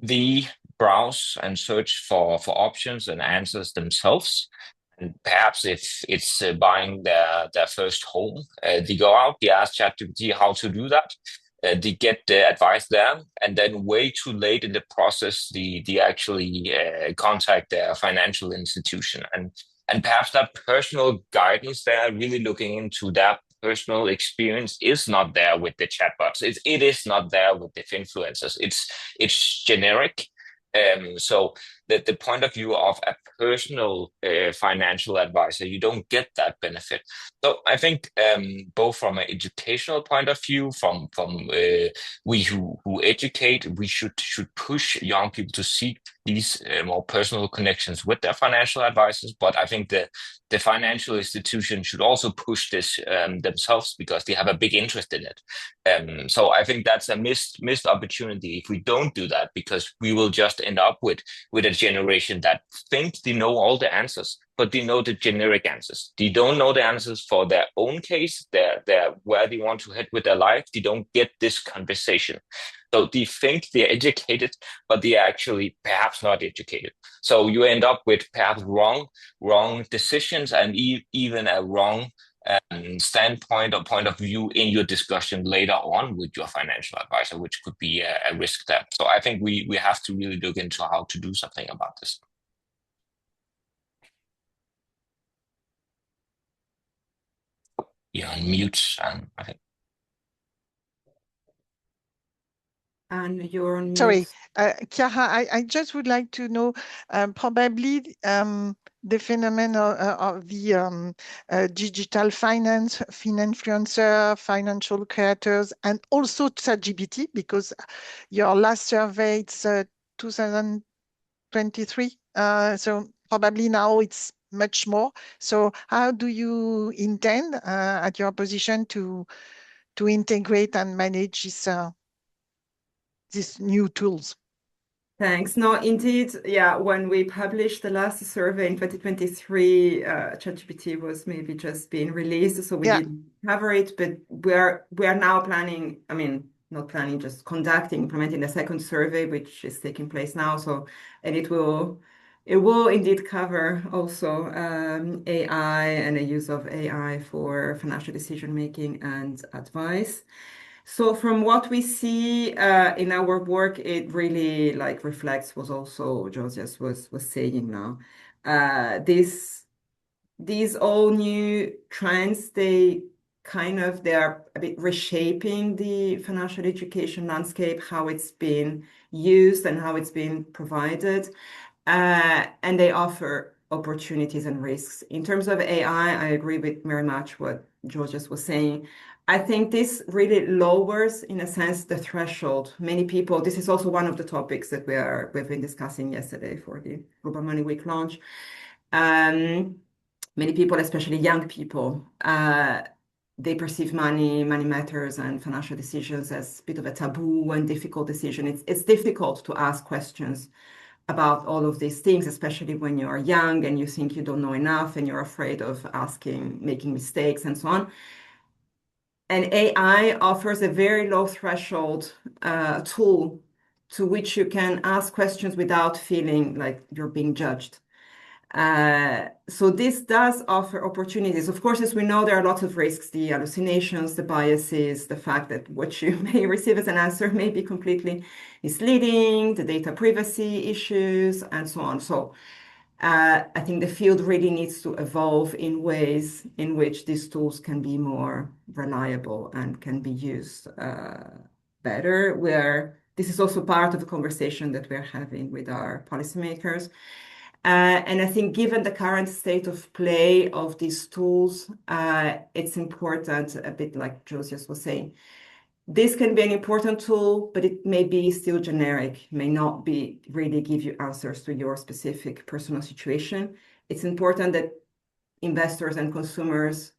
they browse and search for options and answers themselves. And perhaps if it's buying their first home, they go out, they ask ChatGPT how to do that. They get the advice there, and then way too late in the process, they actually contact their financial institution. And perhaps that personal guidance there, really looking into that personal experience, is not there with the chatbots. It is not there with the influencers. It's generic. So the point of view of a personal financial advisor, you don't get that benefit. So I think both from an educational point of view, from we who educate, we should push young people to seek these more personal connections with their financial advisors. But I think the financial institution should also push this themselves, because they have a big interest in it. So I think that's a missed opportunity if we don't do that, because we will just end up with a generation that thinks they know all the answers, but they know the generic answers. They don't know the answers for their own case, their where they want to head with their life. They don't get this conversation. So they think they're educated, but they're actually perhaps not educated. So you end up with perhaps wrong decisions, and even a wrong standpoint or point of view in your discussion later on with your financial advisor, which could be a risk there. So I think we have to really look into how to do something about this. You're on mute, I think. And you're on mute. Sorry, Chiara, I just would like to know probably the phenomenon of the digital finance, influencer, financial creators, and also ChatGPT, because your last survey, it's 2023. So probably now it's much more. So how do you intend at your position to integrate and manage these new tools? Thanks. No, indeed, yeah, when we published the last survey in 2023, ChatGPT was maybe just being released, so we didn't cover it, but we are now planning, I mean, not planning, just implementing the second survey, which is taking place now. So, and it will indeed cover also AI and the use of AI for financial decision making and advice. So from what we see in our work, it really reflects what also Josias was saying now. These all new trends, they are a bit reshaping the financial education landscape, how it's been used and how it's been provided. And they offer opportunities and risks. In terms of AI, I agree with very much what Josias was saying. I think this really lowers, in a sense, the threshold. Many people, this is also one of the topics that we've been discussing yesterday for the Global Money Week launch. Many people, especially young people, they perceive money matters and financial decisions as a bit of a taboo and difficult decision. It's difficult to ask questions about all of these things, especially when you're young and you think you don't know enough and you're afraid of making mistakes and so on. And AI offers a very low threshold tool to which you can ask questions without feeling like you're being judged. So this does offer opportunities. Of course, as we know, there are lots of risks, the hallucinations, the biases, the fact that what you may receive as an answer may be completely misleading, the data privacy issues, and so on. So I think the field really needs to evolve in ways in which these tools can be more reliable and can be used better, where this is also part of the conversation that we're having with our policymakers. And I think given the current state of play of these tools, it's important, a bit like Josias was saying, this can be an important tool, but it may be still generic, may not be really give you answers to your specific personal situation. It's important that investors and consumers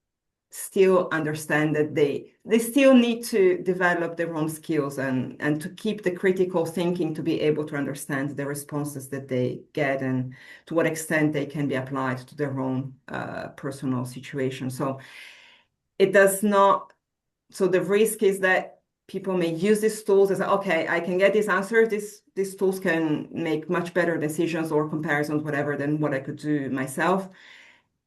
still understand that they still need to develop their own skills and to keep the critical thinking to be able to understand the responses that they get and to what extent they can be applied to their own personal situation. So it does not, so the risk is that people may use these tools as, okay, I can get these answers. These tools can make much better decisions or comparisons, whatever, than what I could do myself.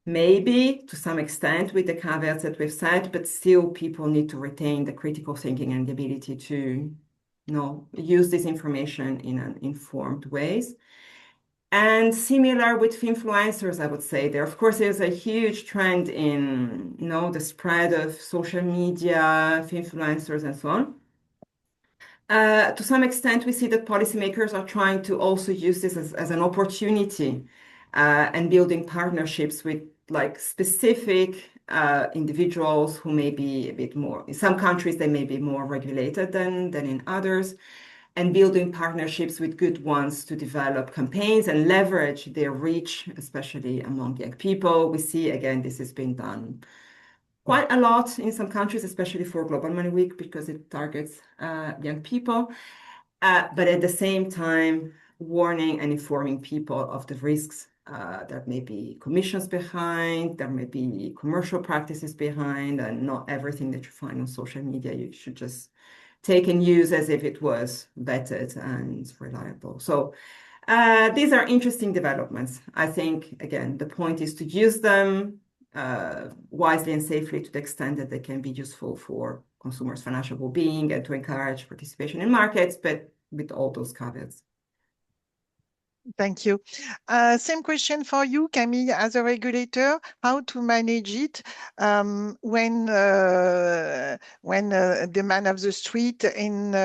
Maybe to some extent with the caveats that we've said, but still people need to retain the critical thinking and the ability to, use this information in an informed ways. And similar with influencers, I would say there, of course, there's a huge trend in, the spread of social media, influencers, and so on. To some extent, we see that policymakers are trying to also use this as an opportunity and building partnerships with like specific individuals who may be a bit more, in some countries, they may be more regulated than in others, and building partnerships with good ones to develop campaigns and leverage their reach, especially among young people. We see, again, this has been done quite a lot in some countries, especially for Global Money Week, because it targets young people. But at the same time, warning and informing people of the risks. There may be commissions behind, there may be commercial practices behind, and not everything that you find on social media you should just take and use as if it was vetted and reliable. So these are interesting developments. I think, again, the point is to use them wisely and safely to the extent that they can be useful for consumers' financial well-being and to encourage participation in markets, but with all those caveats. Thank you. Same question for you, Camille, as a regulator, how to manage it when the man of the street in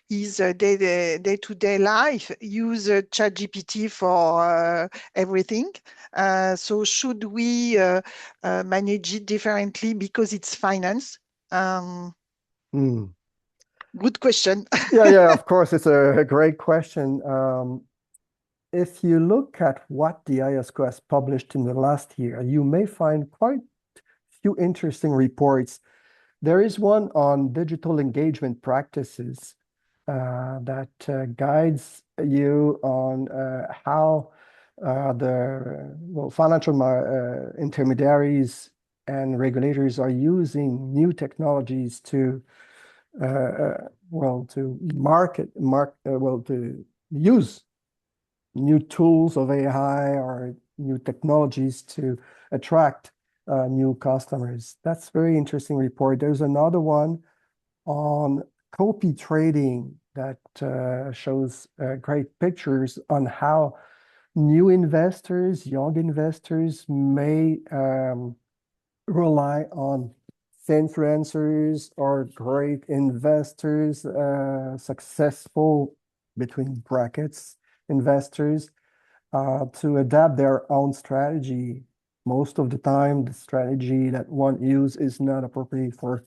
his day-to-day life use ChatGPT for everything. So should we manage it differently because it's finance? Good question. Yeah, of course, it's a great question. If you look at what the IOSCO has published in the last year, you may find quite a few interesting reports. There is one on digital engagement practices that guides you on how the financial intermediaries and regulators are using new technologies to use new tools of AI or new technologies to attract new customers. That's a very interesting report. There's another one on copy trading that shows great pictures on how new investors, young investors may rely on influencers or great investors, successful between brackets investors to adapt their own strategy. Most of the time, the strategy that one uses is not appropriate for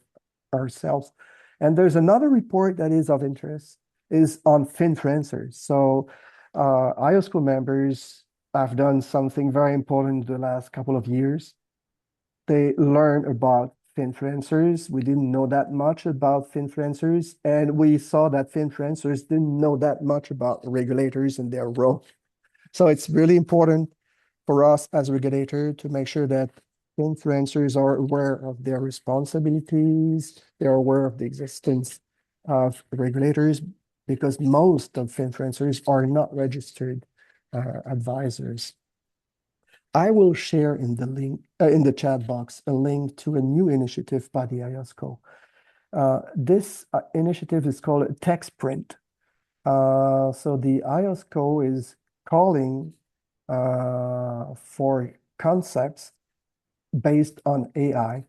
ourselves. And there's another report that is of interest, is on influencers. So IOSCO members have done something very important in the last couple of years. They learned about influencers. We didn't know that much about influencers, and we saw that influencers didn't know that much about regulators and their role. So it's really important for us as a regulator to make sure that influencers are aware of their responsibilities, they're aware of the existence of regulators, because most of influencers are not registered advisors. I will share in the link in the chat box a link to a new initiative by the IOSCO. This initiative is called TechSprint. So the IOSCO is calling for concepts based on AI.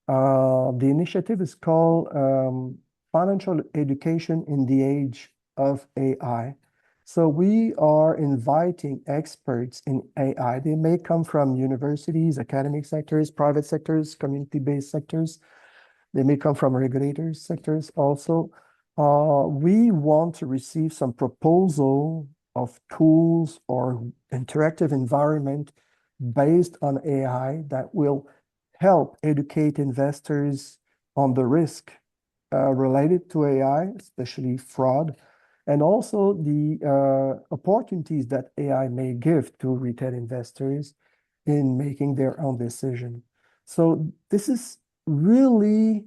The initiative is called Financial Education in the Age of AI. So we are inviting experts in AI. They may come from universities, academic sectors, private sectors, community-based sectors. They may come from regulators sectors also. We want to receive some proposal of tools or interactive environment based on AI that will help educate investors on the risk related to AI, especially fraud, and also the opportunities that AI may give to retail investors in making their own decision. So this is really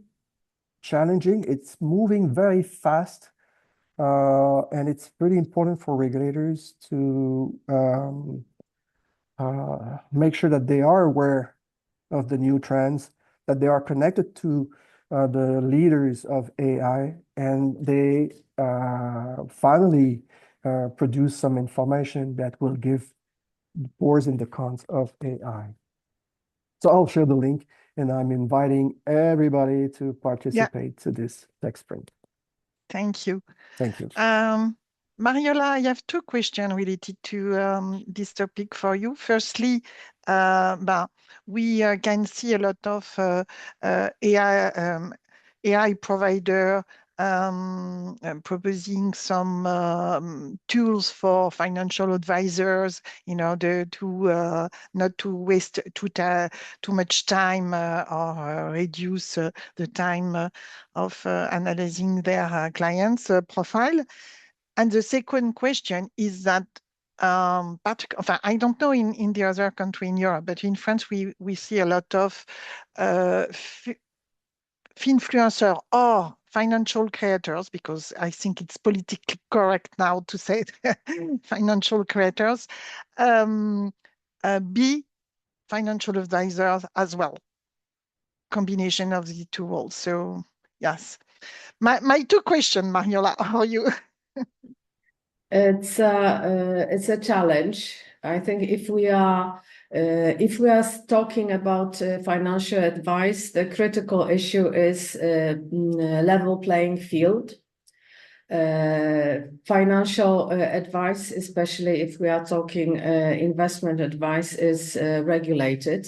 challenging. It's moving very fast, and it's pretty important for regulators to make sure that they are aware of the new trends, that they are connected to the leaders of AI, and they finally produce some information that will give the pros and the cons of AI. So I'll share the link, and I'm inviting everybody to participate to this TechSprint. Thank you. Thank you. Mariola, I have two questions related to this topic for you. Firstly, we can see a lot of AI provider proposing some tools for financial advisors in order to not to waste too much time or reduce the time of analyzing their clients' profile. And the second question is that I don't know in the other country in Europe, but in France we see a lot of influencers or financial creators, because I think it's politically correct now to say financial creators, be financial advisors as well. Combination of the two roles. So yes, my two questions, Mariola, how are you? It's a challenge. I think if we are talking about financial advice, the critical issue is level playing field. Financial advice, especially if we are talking investment advice, is regulated.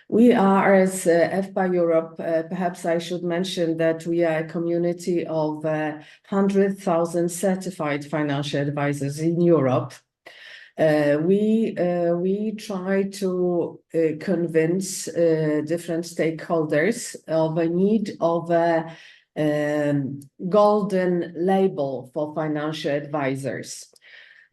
We are, as FBA Europe, perhaps I should mention that we are a community of 100,000 certified financial advisors in Europe. We try to convince different stakeholders of a need of a golden label for financial advisors,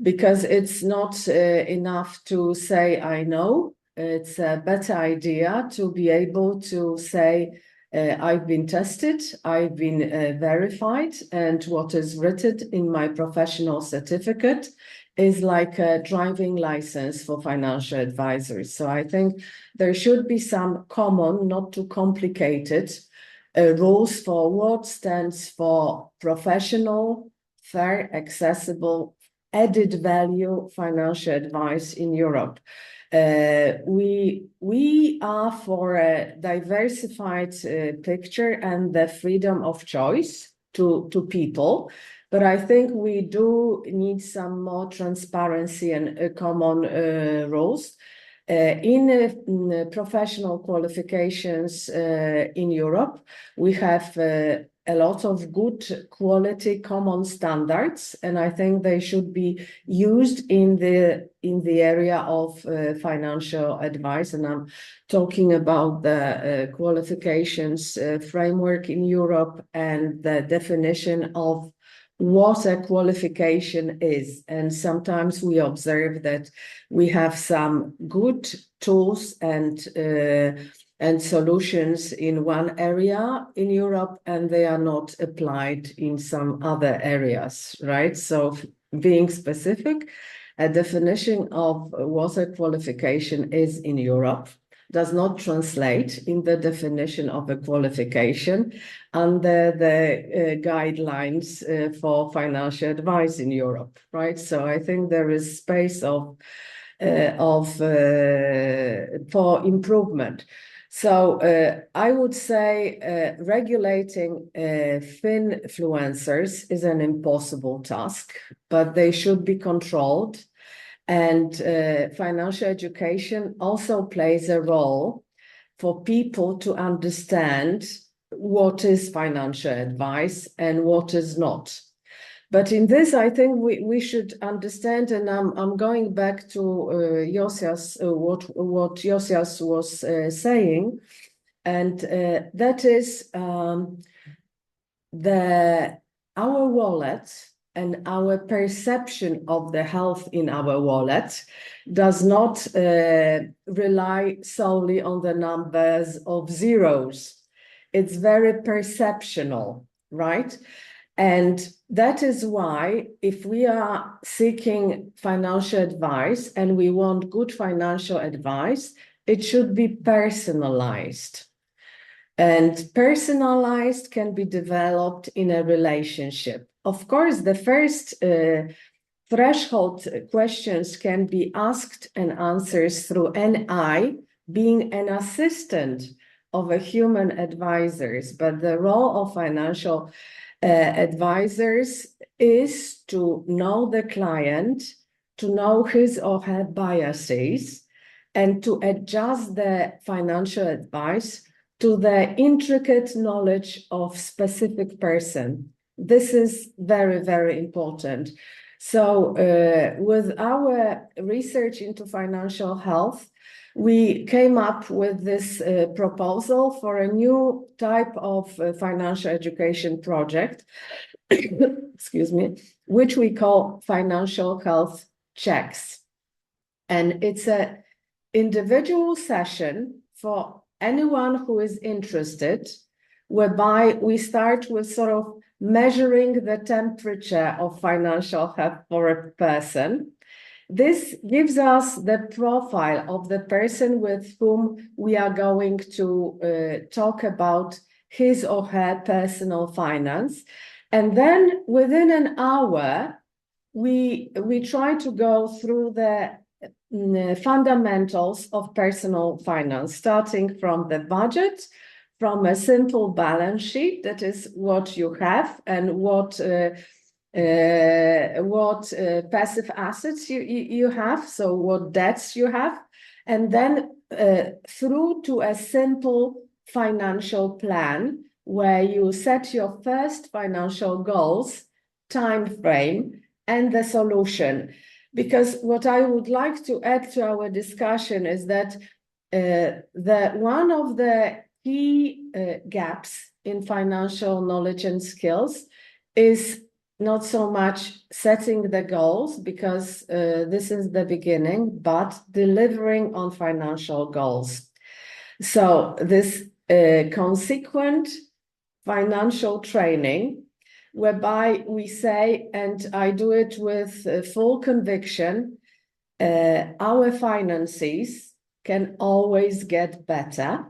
because it's not enough to say, I know. It's a better idea to be able to say, I've been tested, I've been verified, and what is written in my professional certificate is like a driving license for financial advisors. So I think there should be some common, not too complicated rules for what stands for professional, fair, accessible, added value financial advice in Europe. We are for a diversified picture and the freedom of choice to people, but I think we do need some more transparency and common rules. In professional qualifications in Europe, we have a lot of good quality common standards, and I think they should be used in the area of financial advice. And I'm talking about the qualifications framework in Europe and the definition of what a qualification is. And sometimes we observe that we have some good tools and and solutions in one area in Europe, and they are not applied in some other areas, right? So being specific, a definition of water qualification is in Europe, does not translate in the definition of a qualification under the guidelines for financial advice in Europe, right? So I think there is space for improvement. So I would say regulating finfluencers is an impossible task, but they should be controlled. And financial education also plays a role for people to understand what is financial advice and what is not. But in this, I think we should understand, and I'm going back to Josias, what Josias was saying, and that is our wallet and our perception of the health in our wallet does not rely solely on the numbers of zeros. It's very perceptional, right? And that is why if we are seeking financial advice and we want good financial advice, it should be personalized. And personalized can be developed in a relationship. Of course, the first threshold questions can be asked and answered through NI, being an assistant of a human advisors. But the role of financial advisors is to know the client, to know his or her biases, and to adjust the financial advice to the intricate knowledge of specific person. This is very, very important. So with our research into financial health, we came up with this proposal for a new type of financial education project, excuse me, which we call financial health checks. And it's an individual session for anyone who is interested, whereby we start with sort of measuring the temperature of financial health for a person. This gives us the profile of the person with whom we are going to talk about his or her personal finance. And then within an hour, we try to go through the fundamentals of personal finance, starting from the budget, from a simple balance sheet, that is what you have and what passive assets you have, so what debts you have, and then through to a simple financial plan where you set your first financial goals, time frame, and the solution. Because what I would like to add to our discussion is that one of the key gaps in financial knowledge and skills is not so much setting the goals, because this is the beginning, but delivering on financial goals. So this consequent financial training, whereby we say, and I do it with full conviction, our finances can always get better.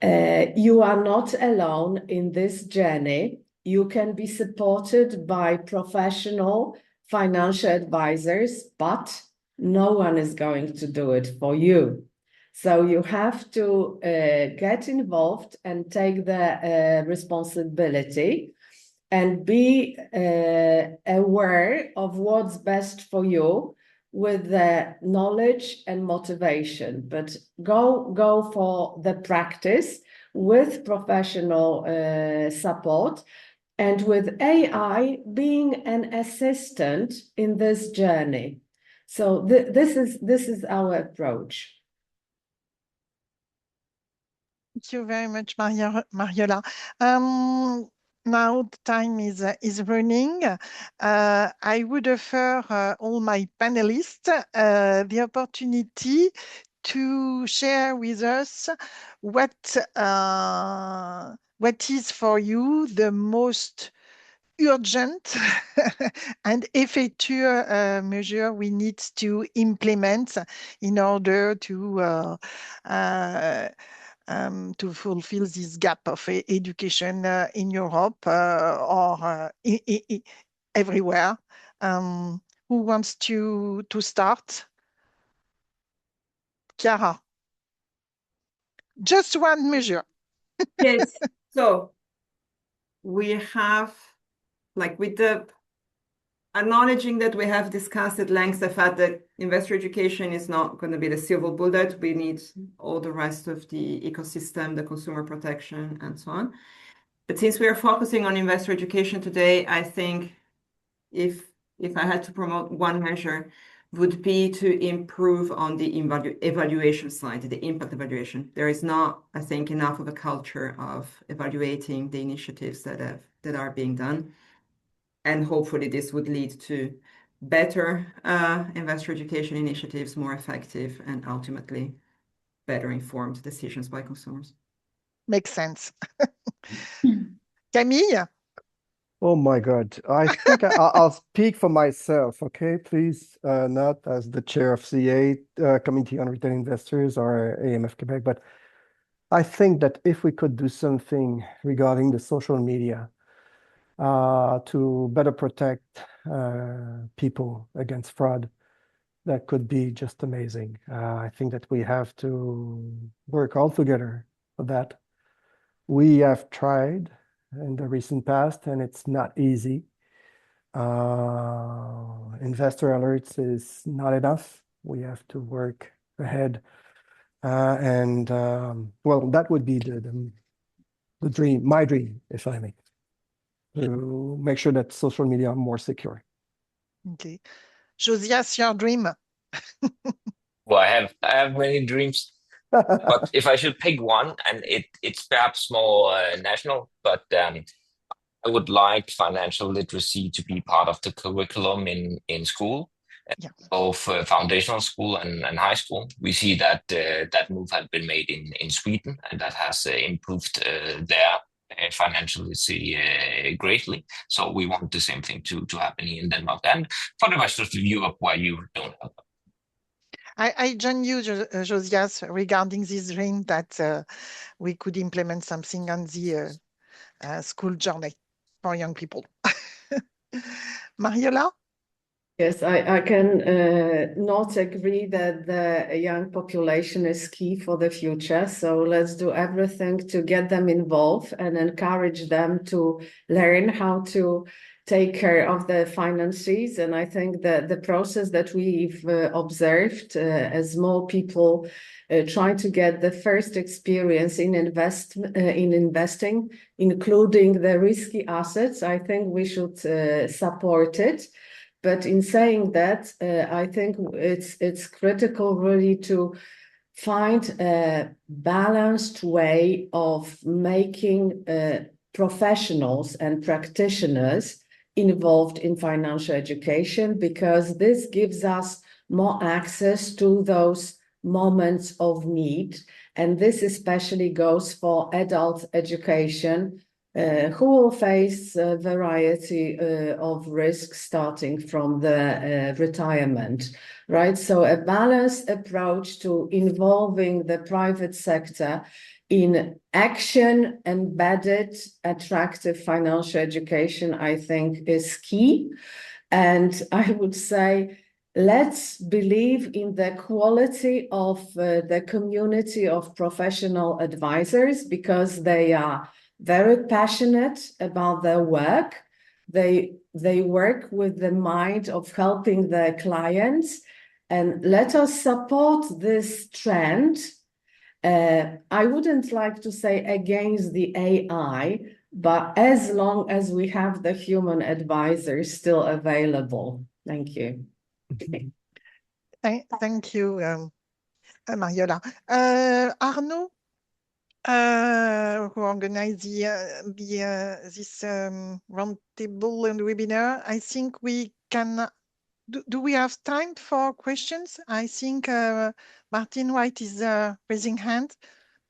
You are not alone in this journey. You can be supported by professional financial advisors, but no one is going to do it for you. So you have to get involved and take the responsibility and be aware of what's best for you with the knowledge and motivation. But go for the practice with professional support, and with AI being an assistant in this journey. So this is our approach. Thank you very much, Mariola. Now the time is running. I would offer all my panelists the opportunity to share with us what is for you the most urgent and effective measure we need to implement in order to fulfill this gap of education in Europe or everywhere. Who wants to start? Chiara. Just one measure. Yes. So we have, like with the acknowledging that we have discussed at length the fact that investor education is not going to be the silver bullet. We need all the rest of the ecosystem, the consumer protection, and so on. But since we are focusing on investor education today, I think if I had to promote one measure, would be to improve on the evaluation side, the impact evaluation. There is not, I think, enough of a culture of evaluating the initiatives that are being done. And hopefully this would lead to better investor education initiatives, more effective, and ultimately better informed decisions by consumers. Makes sense. Camille? Oh my God. I think I'll speak for myself, okay? Please, not as the chair of CA, Committee on Retail Investors or AMF Quebec, but I think that if we could do something regarding the social media to better protect people against fraud, that could be just amazing. I think that we have to work all together for that. We have tried in the recent past, and it's not easy. Investor alerts is not enough. We have to work ahead. Well, that would be the dream, my dream, if I may, to make sure that social media are more secure. Okay. Josias, your dream? Well, I have many dreams, but if I should pick one, and it's perhaps more national, but I would like financial literacy to be part of the curriculum in school, Yeah. both foundational school and high school. We see that that move has been made in Sweden, and that has improved their financial literacy greatly. So we want the same thing to happen here in Denmark and for the rest of Europe where you don't have. I join you, Josias, regarding this dream that we could implement something on the school journey for young people. Mariola? Yes, I can not agree that the young population is key for the future. So let's do everything to get them involved and encourage them to learn how to take care of their finances. And I think that the process that we've observed as more people try to get the first experience in investing, including the risky assets, I think we should support it. But in saying that, I think it's critical really to find a balanced way of making professionals and practitioners involved in financial education, because this gives us more access to those moments of need. And this especially goes for adult education, who will face a variety of risks starting from the retirement, right? So a balanced approach to involving the private sector in action embedded, attractive financial education, I think is key. And I would say, let's believe in the quality of the community of professional advisors, because they are very passionate about their work. They work with the mind of helping their clients, and let us support this trend. I wouldn't like to say against the AI, but as long as we have the human advisors still available. Thank you. Thank you, Mariola. Arnaud, who organized this roundtable and webinar, I think we can do we have time for questions? I think Martin White is raising hand.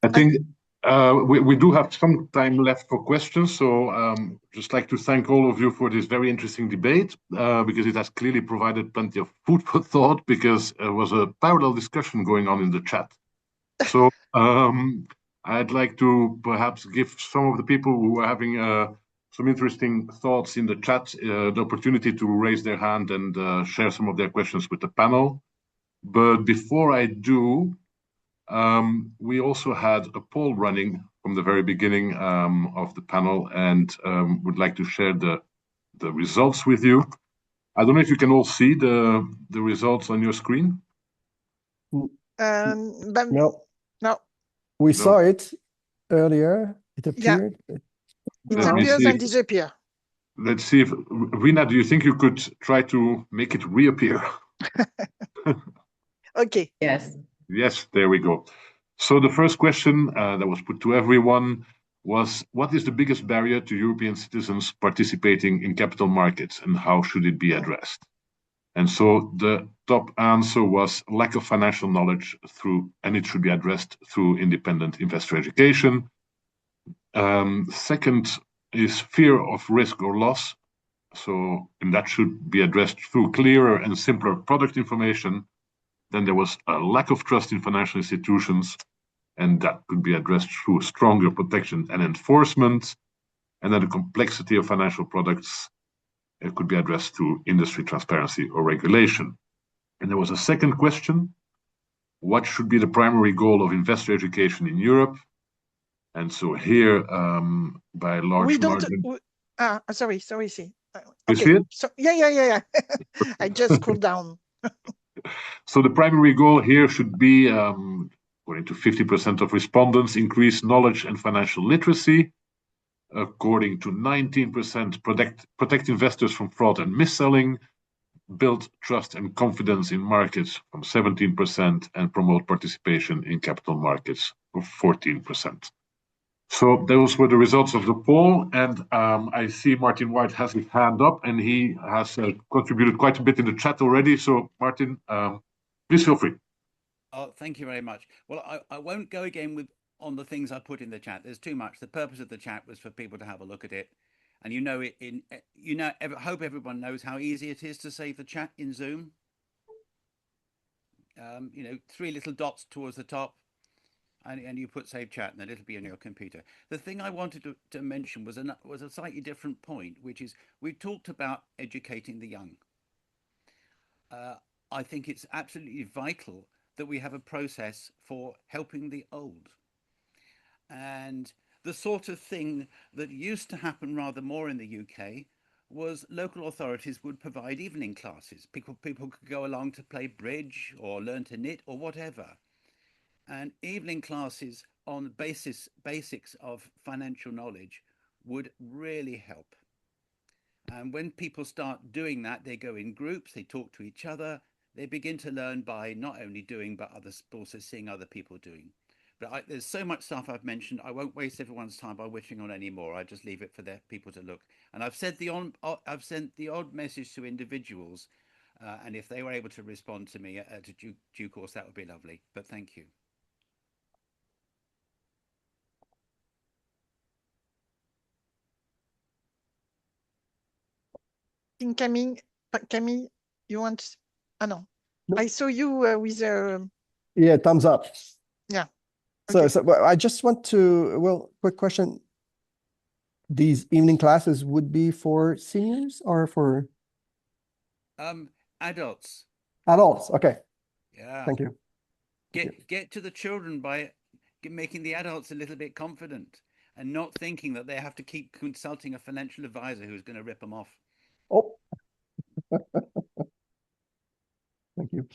I think we do have some time left for questions. So just like to thank all of you for this very interesting debate, because it has clearly provided plenty of food for thought, because there was a parallel discussion going on in the chat. So I'd like to perhaps give some of the people who are having some interesting thoughts in the chat the opportunity to raise their hand and share some of their questions with the panel. But before I do, we also had a poll running from the very beginning of the panel, and would like to share the results with you. I don't know if you can all see the results on your screen. But No. no, We No. saw it earlier. It appeared. it Let me appears see. and disappears. Let's see if Rina, do you think you could try to make it reappear? Okay. Yes. Yes, there we go. So the first question that was put to everyone was, what is the biggest barrier to European citizens participating in capital markets, and how should it be addressed? And so the top answer was lack of financial knowledge and it should be addressed through independent investor education. Second is fear of risk or loss. And that should be addressed through clearer and simpler product information. Then there was a lack of trust in financial institutions, and that could be addressed through stronger protection and enforcement. And then the complexity of financial products, it could be addressed through industry transparency or regulation. And there was a second question: what should be the primary goal of investor education in Europe? And so here, by large We don't. margin. Sorry. See. You see it? So yeah. I just scrolled down. So the primary goal here should be, according to 50% of respondents, increase knowledge and financial literacy. According to 19%, protect investors from fraud and mis-selling, build trust and confidence in markets from 17%, and promote participation in capital markets for 14%. So those were the results of the poll, and I see Martin White has his hand up, and he has contributed quite a bit in the chat already. So Martin, please feel free. Oh, thank you very much. Well, I won't go again on the things I put in the chat. There's too much. The purpose of the chat was for people to have a look at it, and I hope everyone knows how easy it is to save the chat in Zoom. 3 little dots towards the top. And you put save chat, and then it'll be on your computer. The thing I wanted to mention was a slightly different point, which is we talked about educating the young. I think it's absolutely vital that we have a process for helping the old. And the sort of thing that used to happen rather more in the UK was local authorities would provide evening classes. People could go along to play bridge or learn to knit or whatever. And evening classes on basics of financial knowledge would really help. And when people start doing that, they go in groups, they talk to each other, they begin to learn by not only doing, but also seeing other people doing. But there's so much stuff I've mentioned. I won't waste everyone's time by wishing on any more. I just leave it for the people to look. And I've sent the odd message to individuals, and if they were able to respond to me at a due course, that would be lovely. But thank you. Camille, you want? No. No. I saw you with a. Yeah, thumbs up. Yeah. So, Okay. well, I just want to, quick question. These evening classes would be for seniors or for? Adults. Adults, okay. Yeah. Thank you. Get to the children by making the adults a little bit confident and not thinking that they have to keep consulting a financial advisor who's going to rip them off. Oh. Thank you.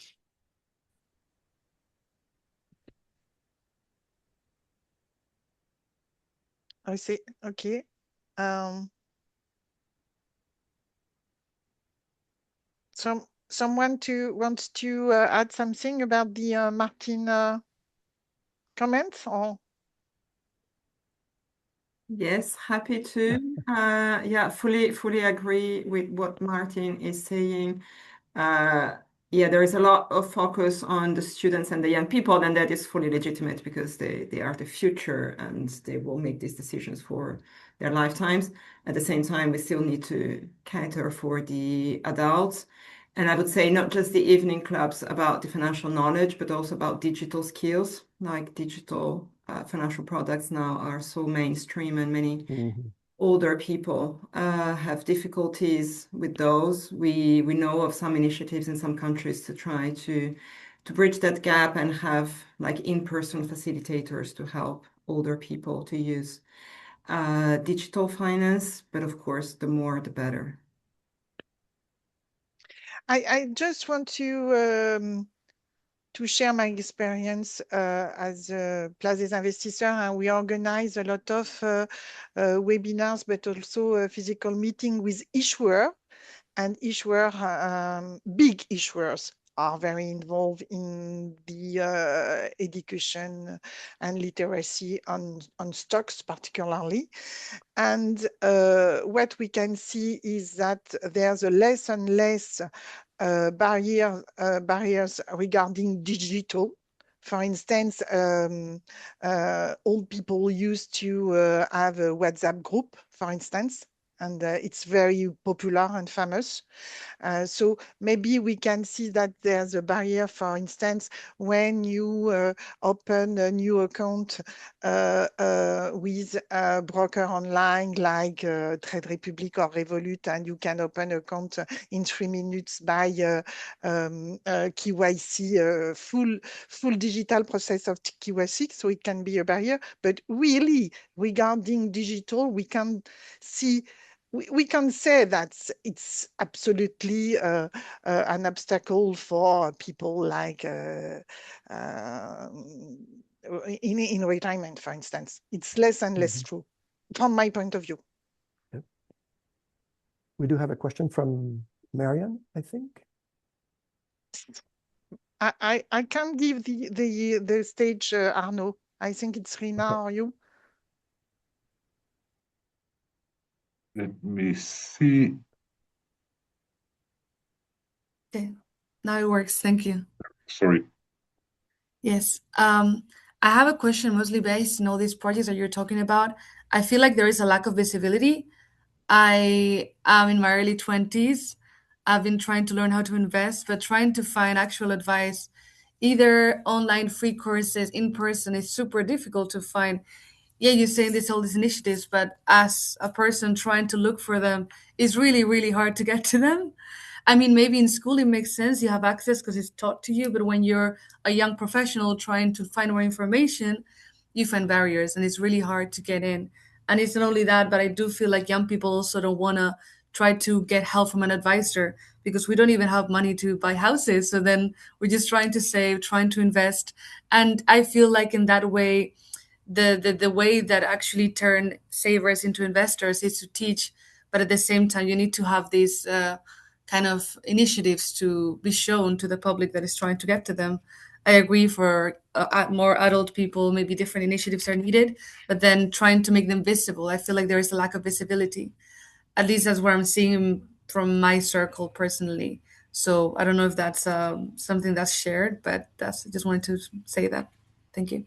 I see. Okay. Someone wants to add something about the Martin comments, or? Yes, happy to. Yeah, fully agree with what Martin is saying. Yeah, there is a lot of focus on the students and the young people, and that is fully legitimate because they are the future and they will make these decisions for their lifetimes. At the same time, we still need to cater for the adults. And I would say not just the evening clubs about the financial knowledge, but also about digital skills, like digital financial products now are so mainstream, and many older people have difficulties with those. We know of some initiatives in some countries to try to bridge that gap and have like in-person facilitators to help older people to use digital finance. But of course, the more, the better. I just want to share my experience as Place des Investisseurs, and we organize a lot of webinars, but also physical meeting with issuer, and big issuers are very involved in the education and literacy on stocks particularly. And what we can see is that there's a less and less barriers regarding digital. For instance, old people used to have a WhatsApp group, for instance, and it's very popular and famous. So maybe we can see that there's a barrier, for instance, when you open a new account with a broker online like Trade Republic or Revolut, and you can open an account in 3 minutes by KYC, full digital process of KYC, so it can be a barrier. But really, regarding digital, we can see we can say that it's absolutely an obstacle for people like in retirement, for instance. It's less and less true from my point of view. Yep. We do have a question from Marianne, I think. I can give the stage, Arnaud. I think it's Rina or you. Let me see. Okay, now it works. Thank you. Sorry. Yes. I have a question mostly based on all these projects that you're talking about. I feel like there is a lack of visibility. I am in my early 20s. I've been trying to learn how to invest, but trying to find actual advice, either online free courses, in person, is super difficult to find. Yeah, you're saying all these initiatives, but as a person trying to look for them, it's really, really hard to get to them. I mean, maybe in school it makes sense, you have access because it's taught to you, but when you're a young professional trying to find more information, you find barriers and it's really hard to get in. And it's not only that, but I do feel like young people also don't want to try to get help from an advisor because we don't even have money to buy houses. So then we're just trying to save, trying to invest. And I feel like in that way, the way that actually turn savers into investors is to teach, but at the same time, you need to have these kind of initiatives to be shown to the public that is trying to get to them. I agree for more adult people, maybe different initiatives are needed, but then trying to make them visible. I feel like there is a lack of visibility. At least that's what I'm seeing from my circle personally. So I don't know if that's something that's shared, but I just wanted to say that. Thank you.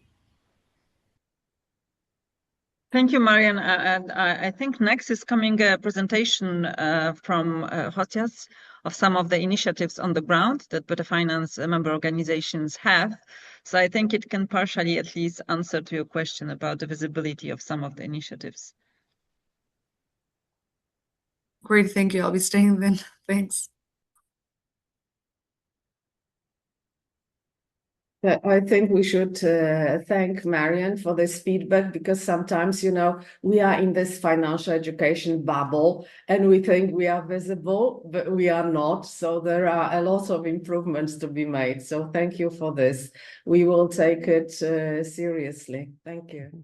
Thank you, Marianne. I think next is coming a presentation from Josias of some of the initiatives on the ground that Better Finance member organizations have. So I think it can partially at least answer to your question about the visibility of some of the initiatives. Great, thank you. I'll be staying then. Thanks. I think we should thank Marianne for this feedback because sometimes, we are in this financial education bubble and we think we are visible, but we are not. So there are a lot of improvements to be made. So thank you for this. We will take it seriously. Thank you.